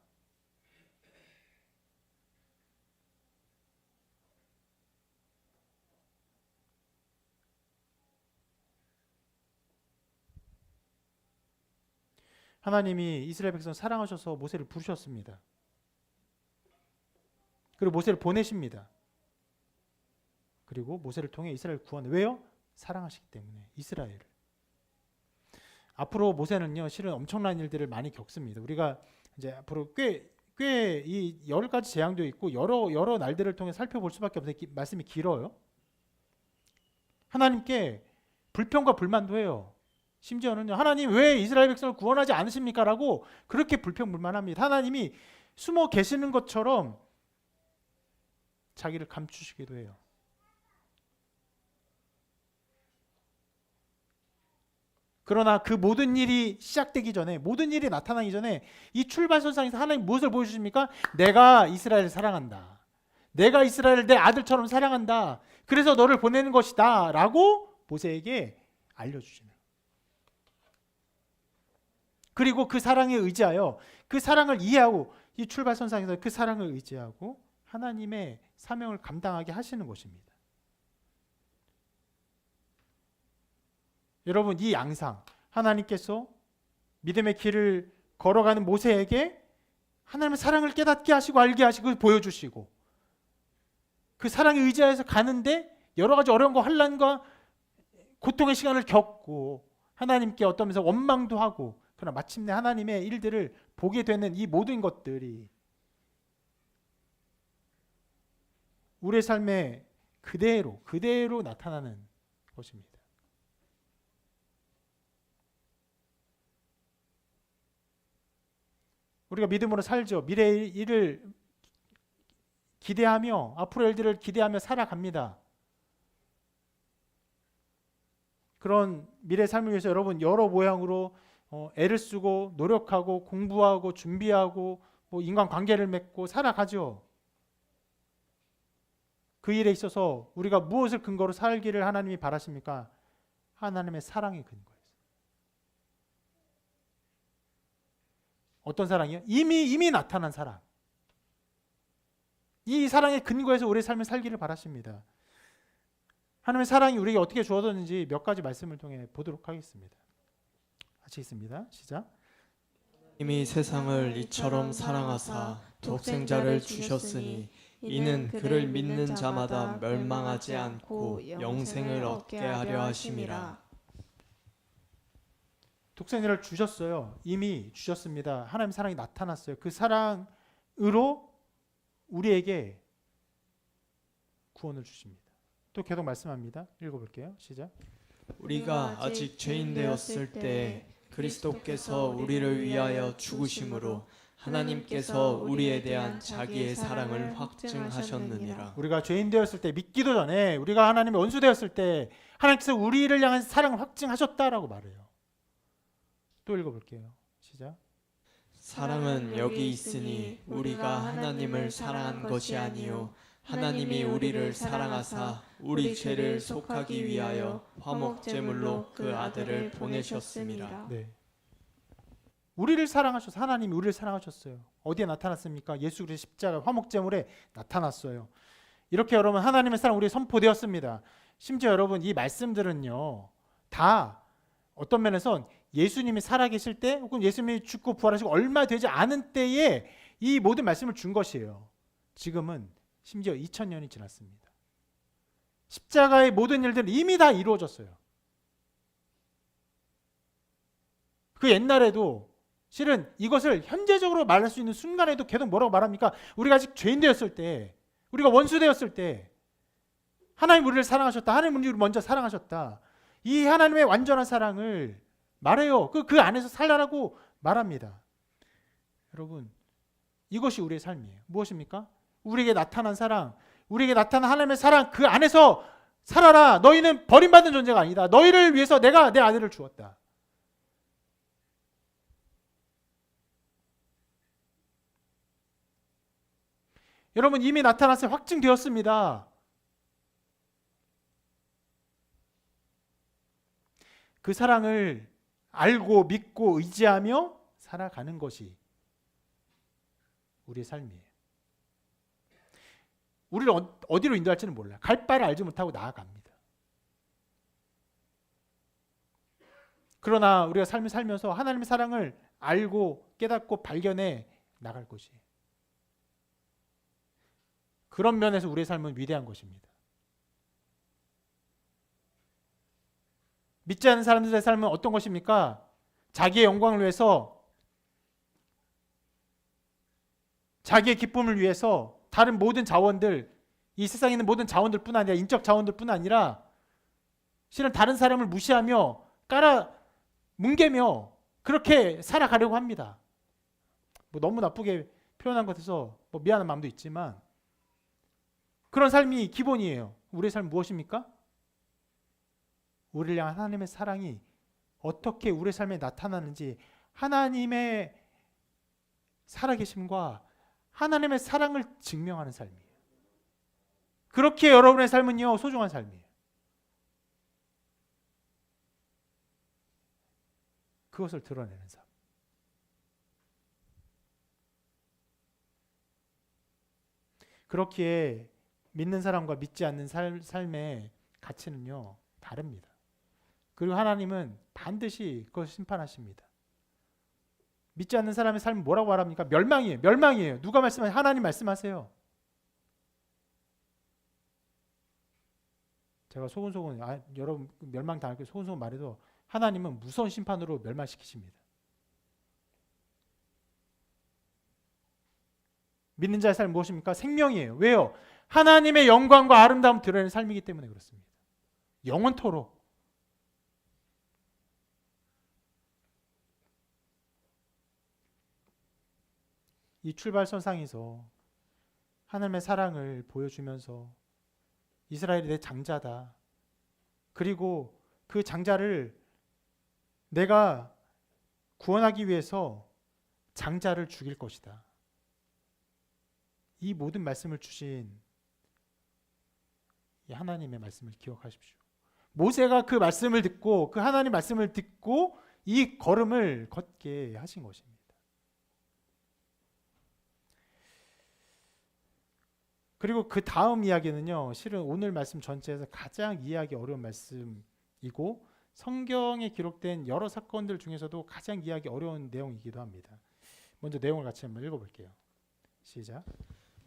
하나님이 이스라엘 백성 사랑하셔서 모세를 부르셨습니다. 그리고 모세를 보내십니다. 그리고 모세를 통해 이스라엘 구원. 왜요? 사랑하시기 때문에 이스라엘을. 앞으로 모세는요, 실은 엄청난 일들을 많이 겪습니다. 우리가 이제 앞으로 꽤 이 10가지 재앙도 있고 여러 날들을 통해 살펴볼 수밖에 없어요. 말씀이 길어요. 하나님께 불평과 불만도 해요. 심지어는요, 하나님 왜 이스라엘 백성을 구원하지 않으십니까? 라고 그렇게 불평불만합니다. 하나님이 숨어 계시는 것처럼 자기를 감추시기도 해요. 그러나 그 모든 일이 시작되기 전에, 모든 일이 나타나기 전에 이 출발선상에서 하나님 무엇을 보여주십니까? 내가 이스라엘을 사랑한다. 내가 이스라엘을 내 아들처럼 사랑한다. 그래서 너를 보내는 것이다. 라고 모세에게 알려주시는. 그리고 그 사랑에 의지하여, 그 사랑을 이해하고, 이 출발선상에서 그 사랑을 의지하고 하나님의 사명을 감당하게 하시는 것입니다. 여러분, 이 양상, 하나님께서 믿음의 길을 걸어가는 모세에게 하나님의 사랑을 깨닫게 하시고 알게 하시고 보여주시고, 그 사랑에 의지해서 가는데 여러 가지 어려움과 환난과 고통의 시간을 겪고 하나님께 어떤 면에서 원망도 하고, 그러나 마침내 하나님의 일들을 보게 되는 이 모든 것들이 우리의 삶에 그대로 나타나는 것입니다. 우리가 믿음으로 살죠. 미래의 일을 기대하며, 앞으로의 일들을 기대하며 살아갑니다. 그런 미래 삶을 위해서 여러분 여러 모양으로 애를 쓰고 노력하고 공부하고 준비하고 인간관계를 맺고 살아가죠. 그 일에 있어서 우리가 무엇을 근거로 살기를 하나님이 바라십니까? 하나님의 사랑의 근거에서. 어떤 사랑이요? 이미 나타난 사랑. 이 사랑의 근거에서 우리의 삶을 살기를 바라십니다. 하나님의 사랑이 우리에게 어떻게 주어졌는지 몇 가지 말씀을 통해 보도록 하겠습니다. 같이 있습니다. 시작. 이미 세상을 이처럼 사랑하사 독생자를 주셨으니 이는 그를 믿는 자마다 멸망하지 않고 영생을 얻게 하려 하심이라. 독생자를 주셨어요. 이미 주셨습니다. 하나님의 사랑이 나타났어요. 그 사랑으로 우리에게 구원을 주십니다. 또 계속 말씀합니다. 읽어볼게요. 시작. 우리가 아직 죄인 되었을 때 그리스도께서 우리를 위하여 죽으심으로 하나님께서 우리에 대한 자기의 사랑을 확증하셨느니라. 우리가 죄인 되었을 때, 믿기도 전에, 우리가 하나님의 원수 되었을 때 하나님께서 우리를 향한 사랑을 확증하셨다라고 말해요. 또 읽어볼게요. 시작. 사랑은 여기 있으니 우리가 하나님을 사랑한 것이 아니요 하나님이 우리를 사랑하사 우리 죄를 속하기 위하여 화목제물로 그 아들을 보내셨습니다. 네. 우리를 사랑하셔서, 하나님이 우리를 사랑하셨어요. 어디에 나타났습니까? 예수 그리스도의 십자가 화목제물에 나타났어요. 이렇게 여러분 하나님의 사랑 우리에 선포되었습니다. 심지어 여러분 이 말씀들은요 다 어떤 면에선 예수님이 살아계실 때 혹은 예수님이 죽고 부활하시고 얼마 되지 않은 때에 이 모든 말씀을 준 것이에요. 지금은 심지어 2000년이 지났습니다. 십자가의 모든 일들은 이미 다 이루어졌어요. 그 옛날에도 실은 이것을 현재적으로 말할 수 있는 순간에도 계속 뭐라고 말합니까? 우리가 아직 죄인 되었을 때, 우리가 원수 되었을 때 하나님 우리를 사랑하셨다. 하나님 우리를 먼저 사랑하셨다. 이 하나님의 완전한 사랑을 말해요. 그 안에서 살라라고 말합니다. 여러분, 이것이 우리의 삶이에요. 무엇입니까? 우리에게 나타난 사랑, 우리에게 나타난 하나님의 사랑, 그 안에서 살아라. 너희는 버림받은 존재가 아니다. 너희를 위해서 내가 내 아들을 주었다. 여러분 이미 나타났어요. 확증되었습니다. 그 사랑을 알고 믿고 의지하며 살아가는 것이 우리의 삶이에요. 우리를 어디로 인도할지는 몰라요. 갈 바를 알지 못하고 나아갑니다. 그러나 우리가 삶을 살면서 하나님의 사랑을 알고 깨닫고 발견해 나갈 것이에요. 그런 면에서 우리의 삶은 위대한 것입니다. 믿지 않는 사람들의 삶은 어떤 것입니까? 자기의 영광을 위해서, 자기의 기쁨을 위해서 다른 모든 자원들, 이 세상에 있는 모든 자원들뿐 아니라 인적 자원들뿐 아니라 실은 다른 사람을 무시하며 깔아 뭉개며 그렇게 살아가려고 합니다. 너무 나쁘게 표현한 것 같아서 미안한 마음도 있지만 그런 삶이 기본이에요. 우리의 삶은 무엇입니까? 우리를 향한 하나님의 사랑이 어떻게 우리의 삶에 나타나는지, 하나님의 살아계심과 하나님의 사랑을 증명하는 삶이에요. 그렇게 여러분의 삶은요 소중한 삶이에요. 그것을 드러내는 삶. 그렇기에 믿는 사람과 믿지 않는 삶의 가치는요 다릅니다. 그리고 하나님은 반드시 그것을 심판하십니다. 믿지 않는 사람의 삶은 뭐라고 말합니까? 멸망이에요. 멸망이에요. 누가 말씀하세요? 하나님 말씀하세요. 제가 소근소근 여러분 멸망 당할 때 소근소근 말해도 하나님은 무서운 심판으로 멸망시키십니다. 믿는 자의 삶은 무엇입니까? 생명이에요. 왜요? 하나님의 영광과 아름다움 드러내는 삶이기 때문에 그렇습니다. 영원토록. 이 출발선상에서 하나님의 사랑을 보여주면서 이스라엘이 내 장자다. 그리고 그 장자를 내가 구원하기 위해서 장자를 죽일 것이다. 이 모든 말씀을 주신 이 하나님의 말씀을 기억하십시오. 모세가 그 말씀을 듣고 그 하나님 말씀을 듣고 이 걸음을 걷게 하신 것입니다. 그리고 그 다음 이야기는요, 실은 오늘 말씀 전체에서 가장 이해하기 어려운 말씀이고 성경에 기록된 여러 사건들 중에서도 가장 이해하기 어려운 내용이기도 합니다. 먼저 내용을 같이 한번 읽어볼게요. 시작.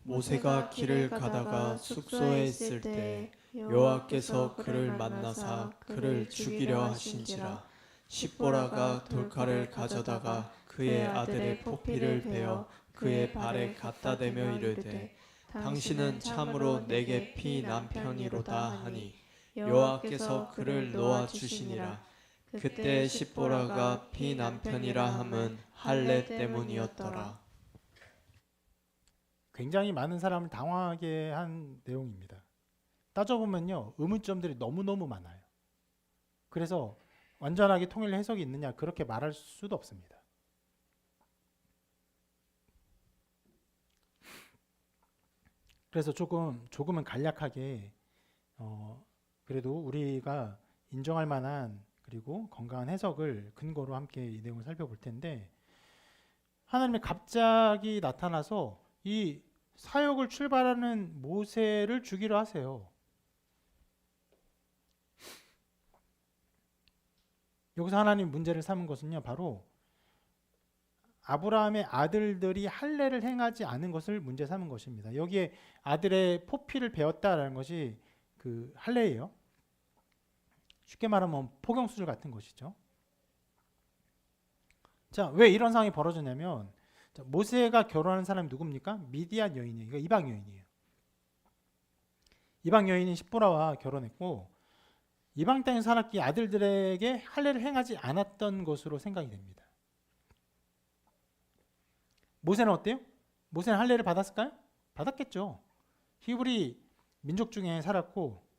모세가 길을 가다가 숙소에 있을 때 여호와께서 그를 만나사 그를 죽이려 하신지라. 십보라가 돌칼을 가져다가 그의 아들의 포피를 베어 그의 발에 갖다 대며 이르되 당신은 참으로 내게 피 남편이로다 하니 여호와께서 그를 놓아 주시니라. 그때 십보라가 피 남편이라 함은 할례 때문이었더라. 굉장히 많은 사람을 당황하게 한 내용입니다. 따져보면요, 의문점들이 너무너무 많아요. 그래서 완전하게 통일 해석이 있느냐 그렇게 말할 수도 없습니다. 그래서 조금은 간략하게 그래도 우리가 인정할 만한 그리고 건강한 해석을 근거로 함께 이 내용을 살펴볼 텐데, 하나님이 갑자기 나타나서 이 사역을 출발하는 모세를 죽이려 하세요. 여기서 하나님 문제를 삼은 것은요, 바로 아브라함의 아들들이 할례를 행하지 않은 것을 문제 삼은 것입니다. 여기에 아들의 포피를 베었다라는 것이 그 할례예요. 쉽게 말하면 포경수술 같은 것이죠. 자, 왜 이런 상황이 벌어졌냐면, 자, 모세가 결혼한 사람이 누굽니까? 미디안 여인이에요. 이거 이방 여인이에요. 이방 여인인 십보라와 결혼했고 이방 땅에 살았기에 아들들에게 할례를 행하지 않았던 것으로 생각이 됩니다. 모세는 어때요? 모세는 할례를 받았을까요? 받았겠죠. 히브리 민족 중에 살았고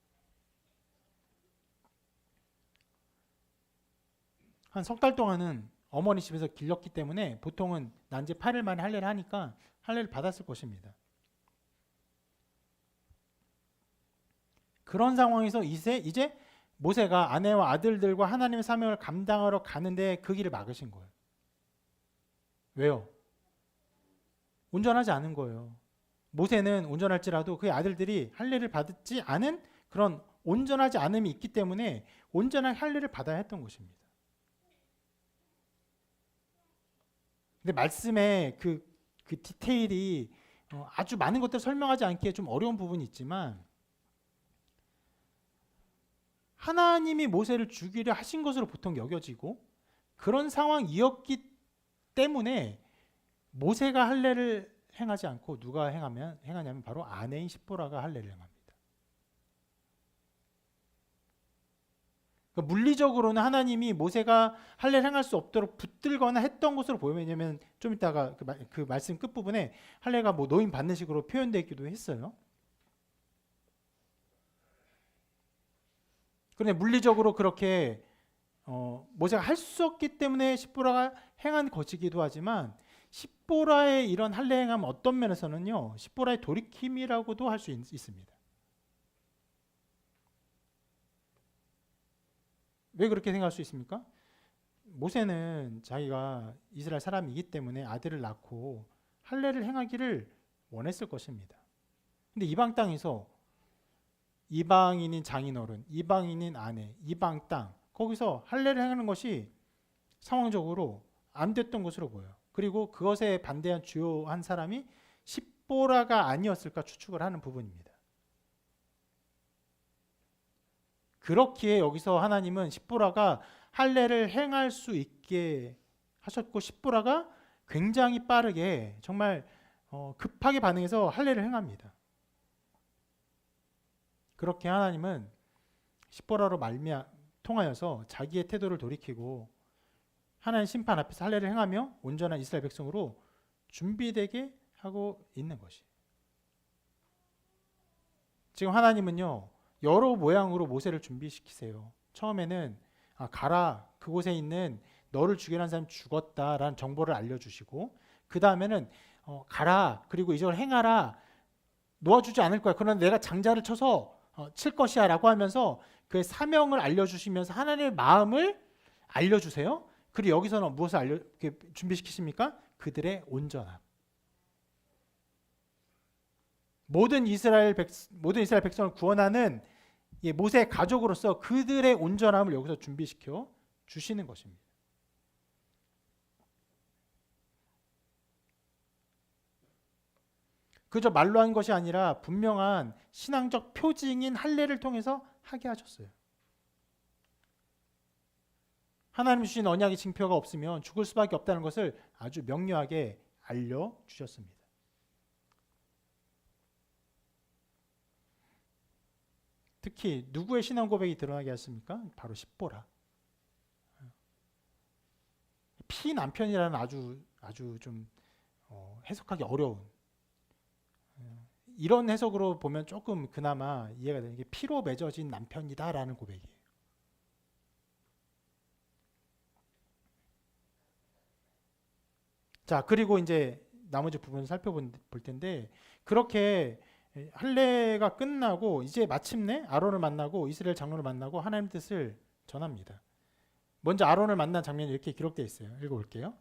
한 석 달 동안은 어머니 집에서 길렀기 때문에 보통은 난지 8일 만에 할례를 하니까 할례를 받았을 것입니다. 그런 상황에서 이제 모세가 아내와 아들들과 하나님의 사명을 감당하러 가는데 그 길을 막으신 거예요. 왜요? 온전하지 않은 거예요. 모세는 온전할지라도 그의 아들들이 할례를 받지 않은 그런 온전하지 않음이 있기 때문에 온전한 할례를 받아야 했던 것입니다. 근데 말씀에 그 디테일이 아주 많은 것들을 설명하지 않기에 좀 어려운 부분이 있지만, 하나님이 모세를 죽이려 하신 것으로 보통 여겨지고 그런 상황이었기 때문에 모세가 할례를 행하지 않고 누가 행하냐면 바로 아내인 십보라가 할례를 행합니다. 그러니까 물리적으로는 하나님이 모세가 할례를 행할 수 없도록 붙들거나 했던 것으로 보여요. 왜냐하면 좀 이따가 그 말씀 끝부분에 할례가 뭐 노임 받는 식으로 표현되기도 했어요. 그런데 물리적으로 그렇게 모세가 할 수 없기 때문에 십보라가 행한 것이기도 하지만, 십보라의 이런 할례 행함 어떤 면에서는요, 십보라의 돌이킴이라고도 할 수 있습니다. 왜 그렇게 생각할 수 있습니까? 모세는 자기가 이스라엘 사람이기 때문에 아들을 낳고 할례를 행하기를 원했을 것입니다. 근데 이방 땅에서 이방인인 장인어른, 이방인인 아내, 이방 땅, 거기서 할례를 행하는 것이 상황적으로 안 됐던 것으로 보여요. 그리고 그것에 반대한 주요한 사람이 십보라가 아니었을까 추측을 하는 부분입니다. 그렇기에 여기서 하나님은 십보라가 할례를 행할 수 있게 하셨고, 십보라가 굉장히 빠르게 정말 급하게 반응해서 할례를 행합니다. 그렇게 하나님은 십보라로 통하여서 자기의 태도를 돌이키고 하나님 심판 앞에서 할례를 행하며 온전한 이스라엘 백성으로 준비되게 하고 있는 것이. 지금 하나님은요, 여러 모양으로 모세를 준비시키세요. 처음에는 가라, 그곳에 있는 너를 죽이라는 사람이 죽었다라는 정보를 알려주시고, 그 다음에는 가라, 그리고 이걸 행하라, 놓아주지 않을 거야. 그러나 내가 장자를 쳐서 칠 것이야라고 하면서 그의 사명을 알려주시면서 하나님의 마음을 알려주세요. 그리고 여기서는 무엇을 이렇게 준비시키십니까? 그들의 온전함. 모든 이스라엘 백성을 구원하는 모세의 가족으로서 그들의 온전함을 여기서 준비시켜 주시는 것입니다. 그저 말로 한 것이 아니라 분명한 신앙적 표징인 할례를 통해서 하게 하셨어요. 하나님 주신 언약의 징표가 없으면 죽을 수밖에 없다는 것을 아주 명료하게 알려주셨습니다. 특히 누구의 신앙 고백이 드러나게 했습니까? 바로 십보라. 피남편이라는 아주 좀 해석하기 어려운 이런 해석으로 보면 조금 그나마 이해가 되는 게 피로 맺어진 남편이다라는 고백이에요. 자, 그리고 이제 나머지 부분을 살펴볼 텐데 그렇게 할례가 끝나고 이제 마침내 아론을 만나고 이스라엘 장로를 만나고 하나님 뜻을 전합니다. 먼저 아론을 만난 장면이 이렇게 기록되어 있어요. 읽어볼게요.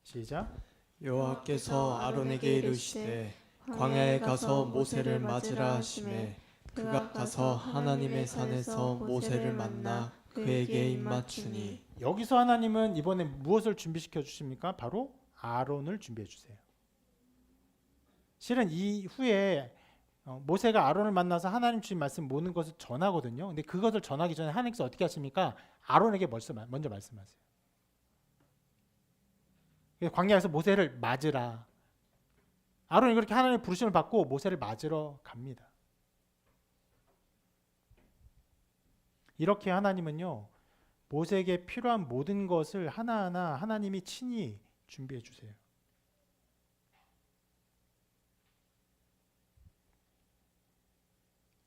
시작. 여호와께서 아론에게 이르시되 광야에 가서 모세를 맞으라 하시매 그가 가서 하나님의 산에서 모세를 만나 그에게 입맞추니. 여기서 하나님은 이번에 무엇을 준비시켜 주십니까? 바로 아론을 준비해 주세요. 실은 이후에 모세가 아론을 만나서 하나님 주신 말씀 모든 것을 전하거든요. 근데 그것을 전하기 전에 하나님께서 어떻게 하십니까? 아론에게 먼저 말씀하세요. 광야에서 모세를 맞으라. 아론이 그렇게 하나님의 부르심을 받고 모세를 맞으러 갑니다. 이렇게 하나님은요, 모세에게 필요한 모든 것을 하나하나 하나님이 친히 준비해 주세요.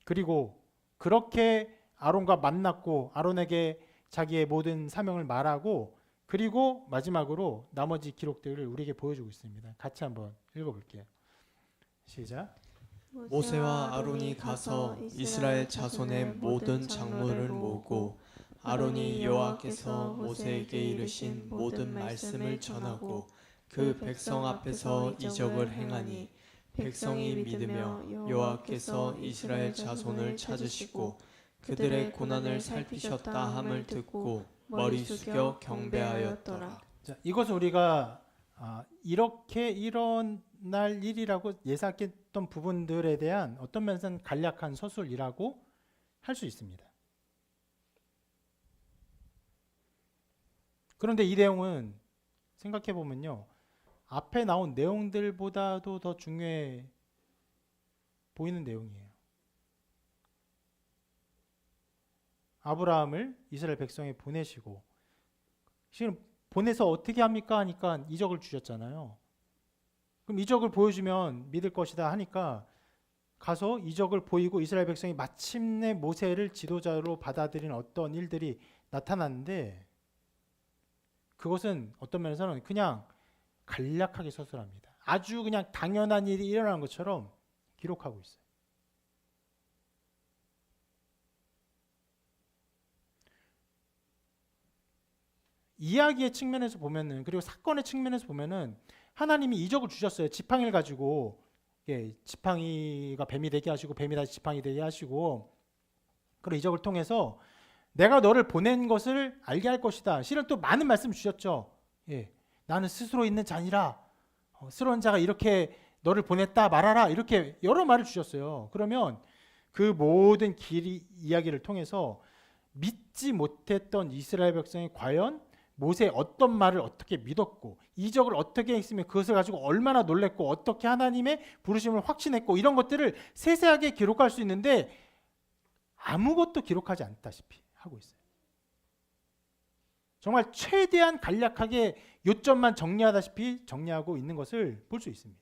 그리고 그렇게 아론과 만났고 아론에게 자기의 모든 사명을 말하고 그리고 마지막으로 나머지 기록들을 우리에게 보여주고 있습니다. 같이 한번 읽어볼게요. 시작. 모세와 아론이 가서 이스라엘 자손의 모든 장로를 모으고 아론이 여호와께서 모세에게 이르신 모든 말씀을 전하고 그 백성 앞에서 이적을 행하니 백성이 믿으며 여호와께서 이스라엘 자손을 찾으시고 그들의 고난을 살피셨다 함을 듣고 머리 숙여 경배하였더라. 자, 이것은 우리가 이렇게 일어날 일이라고 예상했던 부분들에 대한 어떤 면에서는 간략한 서술이라고 할 수 있습니다. 그런데 이 내용은 생각해 보면요, 앞에 나온 내용들보다도 더 중요해 보이는 내용이에요. 아브라함을 이스라엘 백성에 보내시고 지금 보내서 어떻게 합니까 하니까 이적을 주셨잖아요. 그럼 이적을 보여주면 믿을 것이다 하니까 가서 이적을 보이고 이스라엘 백성이 마침내 모세를 지도자로 받아들인 어떤 일들이 나타났는데 그것은 어떤 면에서는 그냥 간략하게 서술합니다. 아주 그냥 당연한 일이 일어난 것처럼 기록하고 있어요. 이야기의 측면에서 보면은 그리고 사건의 측면에서 보면은 하나님이 이적을 주셨어요. 지팡이를 가지고 지팡이가 뱀이 되게 하시고 뱀이 다시 지팡이 되게 하시고 그런 이적을 통해서 내가 너를 보낸 것을 알게 할 것이다. 실은 또 많은 말씀 주셨죠. 나는 스스로 있는 자니라. 스러운 자가 이렇게 너를 보냈다 말하라. 이렇게 여러 말을 주셨어요. 그러면 그 모든 이야기를 통해서 믿지 못했던 이스라엘 백성이 과연 모세의 어떤 말을 어떻게 믿었고 이적을 어떻게 했으면 그것을 가지고 얼마나 놀랬고 어떻게 하나님의 부르심을 확신했고 이런 것들을 세세하게 기록할 수 있는데 아무것도 기록하지 않다시피 하고 있어요. 정말 최대한 간략하게 요점만 정리하다시피 정리하고 있는 것을 볼 수 있습니다.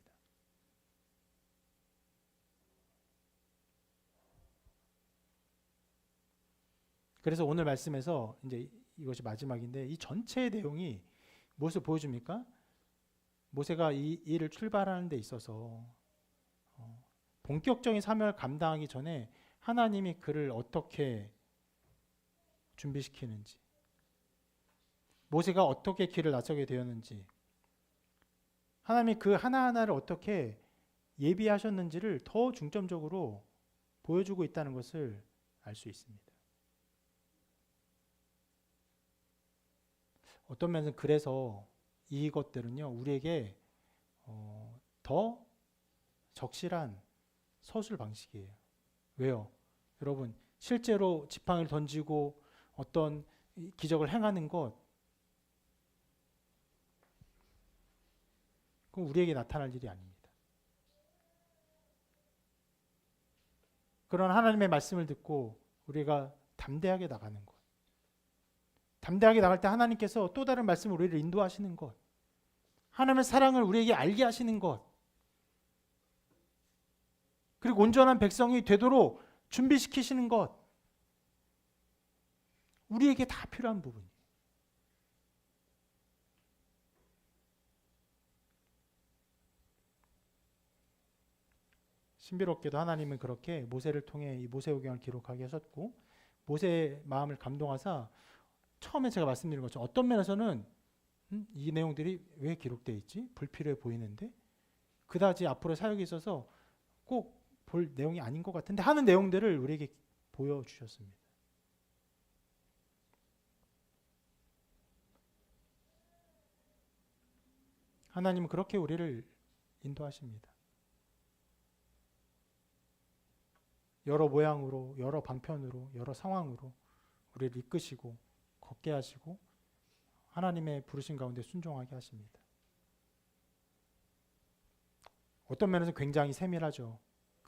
그래서 오늘 말씀에서 이제 이것이 마지막인데 이 전체의 내용이 무엇을 보여줍니까? 모세가 이 일을 출발하는 데 있어서 본격적인 사명을 감당하기 전에 하나님이 그를 어떻게 준비시키는지, 모세가 어떻게 길을 나서게 되었는지, 하나님이 그 하나하나를 어떻게 예비하셨는지를 더 중점적으로 보여주고 있다는 것을 알 수 있습니다. 어떤 면에서 그래서 이것들은요, 우리에게 더 적실한 서술 방식이에요. 왜요? 여러분, 실제로 지팡이를 던지고 어떤 기적을 행하는 것, 그건 우리에게 나타날 일이 아닙니다. 그런 하나님의 말씀을 듣고 우리가 담대하게 나가는 것, 담대하게 나갈 때 하나님께서 또 다른 말씀을 우리를 인도하시는 것, 하나님의 사랑을 우리에게 알게 하시는 것, 그리고 온전한 백성이 되도록 준비시키시는 것, 우리에게 다 필요한 부분이에요. 신비롭게도 하나님은 그렇게 모세를 통해 이 모세오경을 기록하게 하셨고, 모세의 마음을 감동하사 처음에 제가 말씀드린 것처럼 어떤 면에서는 이 내용들이 왜 기록되어 있지? 불필요해 보이는데 그다지 앞으로 사역에 있어서 꼭 볼 내용이 아닌 것 같은데 하는 내용들을 우리에게 보여주셨습니다. 하나님은 그렇게 우리를 인도하십니다. 여러 모양으로, 여러 방편으로, 여러 상황으로 우리를 이끄시고 걷게 하시고 하나님의 부르신 가운데 순종하게 하십니다. 어떤 면에서 굉장히 세밀하죠.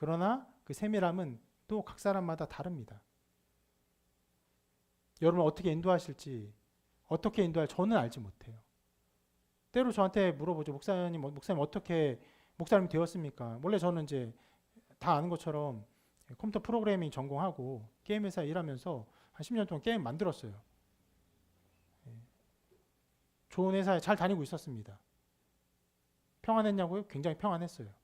그러나 그 세밀함은 또 각 사람마다 다릅니다. 여러분 어떻게 인도하실지, 어떻게 인도할 저는 알지 못해요. 때로 저한테 물어보죠. 목사님 어떻게 목사님 되었습니까? 원래 저는 이제 다 아는 것처럼 컴퓨터 프로그래밍 전공하고 게임 회사에 일하면서 한 10년 동안 게임 만들었어요. 좋은 회사에 잘 다니고 있었습니다. 평안했냐고요? 굉장히 평안했어요.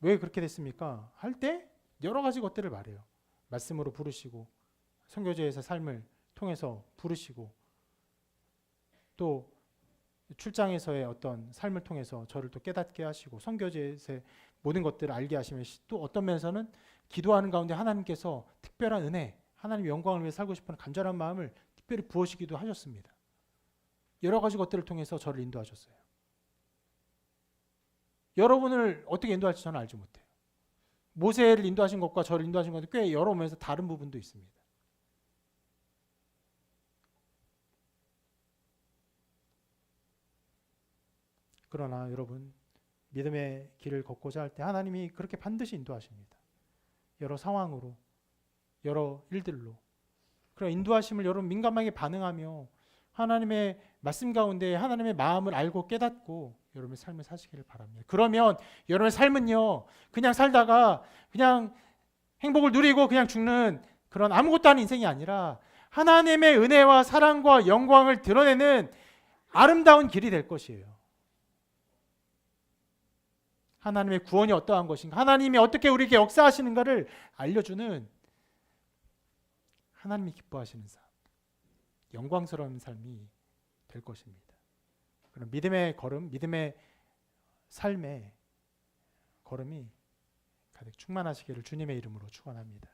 왜 그렇게 됐습니까? 할 때 여러 가지 것들을 말해요. 말씀으로 부르시고 선교제에서 삶을 통해서 부르시고 또 출장에서의 어떤 삶을 통해서 저를 또 깨닫게 하시고 선교제에서의 모든 것들을 알게 하시면 또 어떤 면에서는 기도하는 가운데 하나님께서 특별한 은혜, 하나님의 영광을 위해 살고 싶은 간절한 마음을 특별히 부으시기도 하셨습니다. 여러 가지 것들을 통해서 저를 인도하셨어요. 여러분을 어떻게 인도할지 저는 알지 못해요. 모세를 인도하신 것과 저를 인도하신 것도 꽤 여러 면에서 다른 부분도 있습니다. 그러나 여러분, 믿음의 길을 걷고자 할 때 하나님이 그렇게 반드시 인도하십니다. 여러 상황으로, 여러 일들로. 그런 인도하심을 여러분 민감하게 반응하며 하나님의 말씀 가운데 하나님의 마음을 알고 깨닫고 여러분의 삶을 사시기를 바랍니다. 그러면 여러분의 삶은요, 그냥 살다가 그냥 행복을 누리고 그냥 죽는 그런 아무것도 아닌 인생이 아니라 하나님의 은혜와 사랑과 영광을 드러내는 아름다운 길이 될 것이에요. 하나님의 구원이 어떠한 것인가, 하나님이 어떻게 우리에게 역사하시는가를 알려주는 하나님이 기뻐하시는 삶, 영광스러운 삶이 될 것입니다. 그럼 믿음의 걸음, 믿음의 삶의 걸음이 가득 충만하시기를 주님의 이름으로 축원합니다.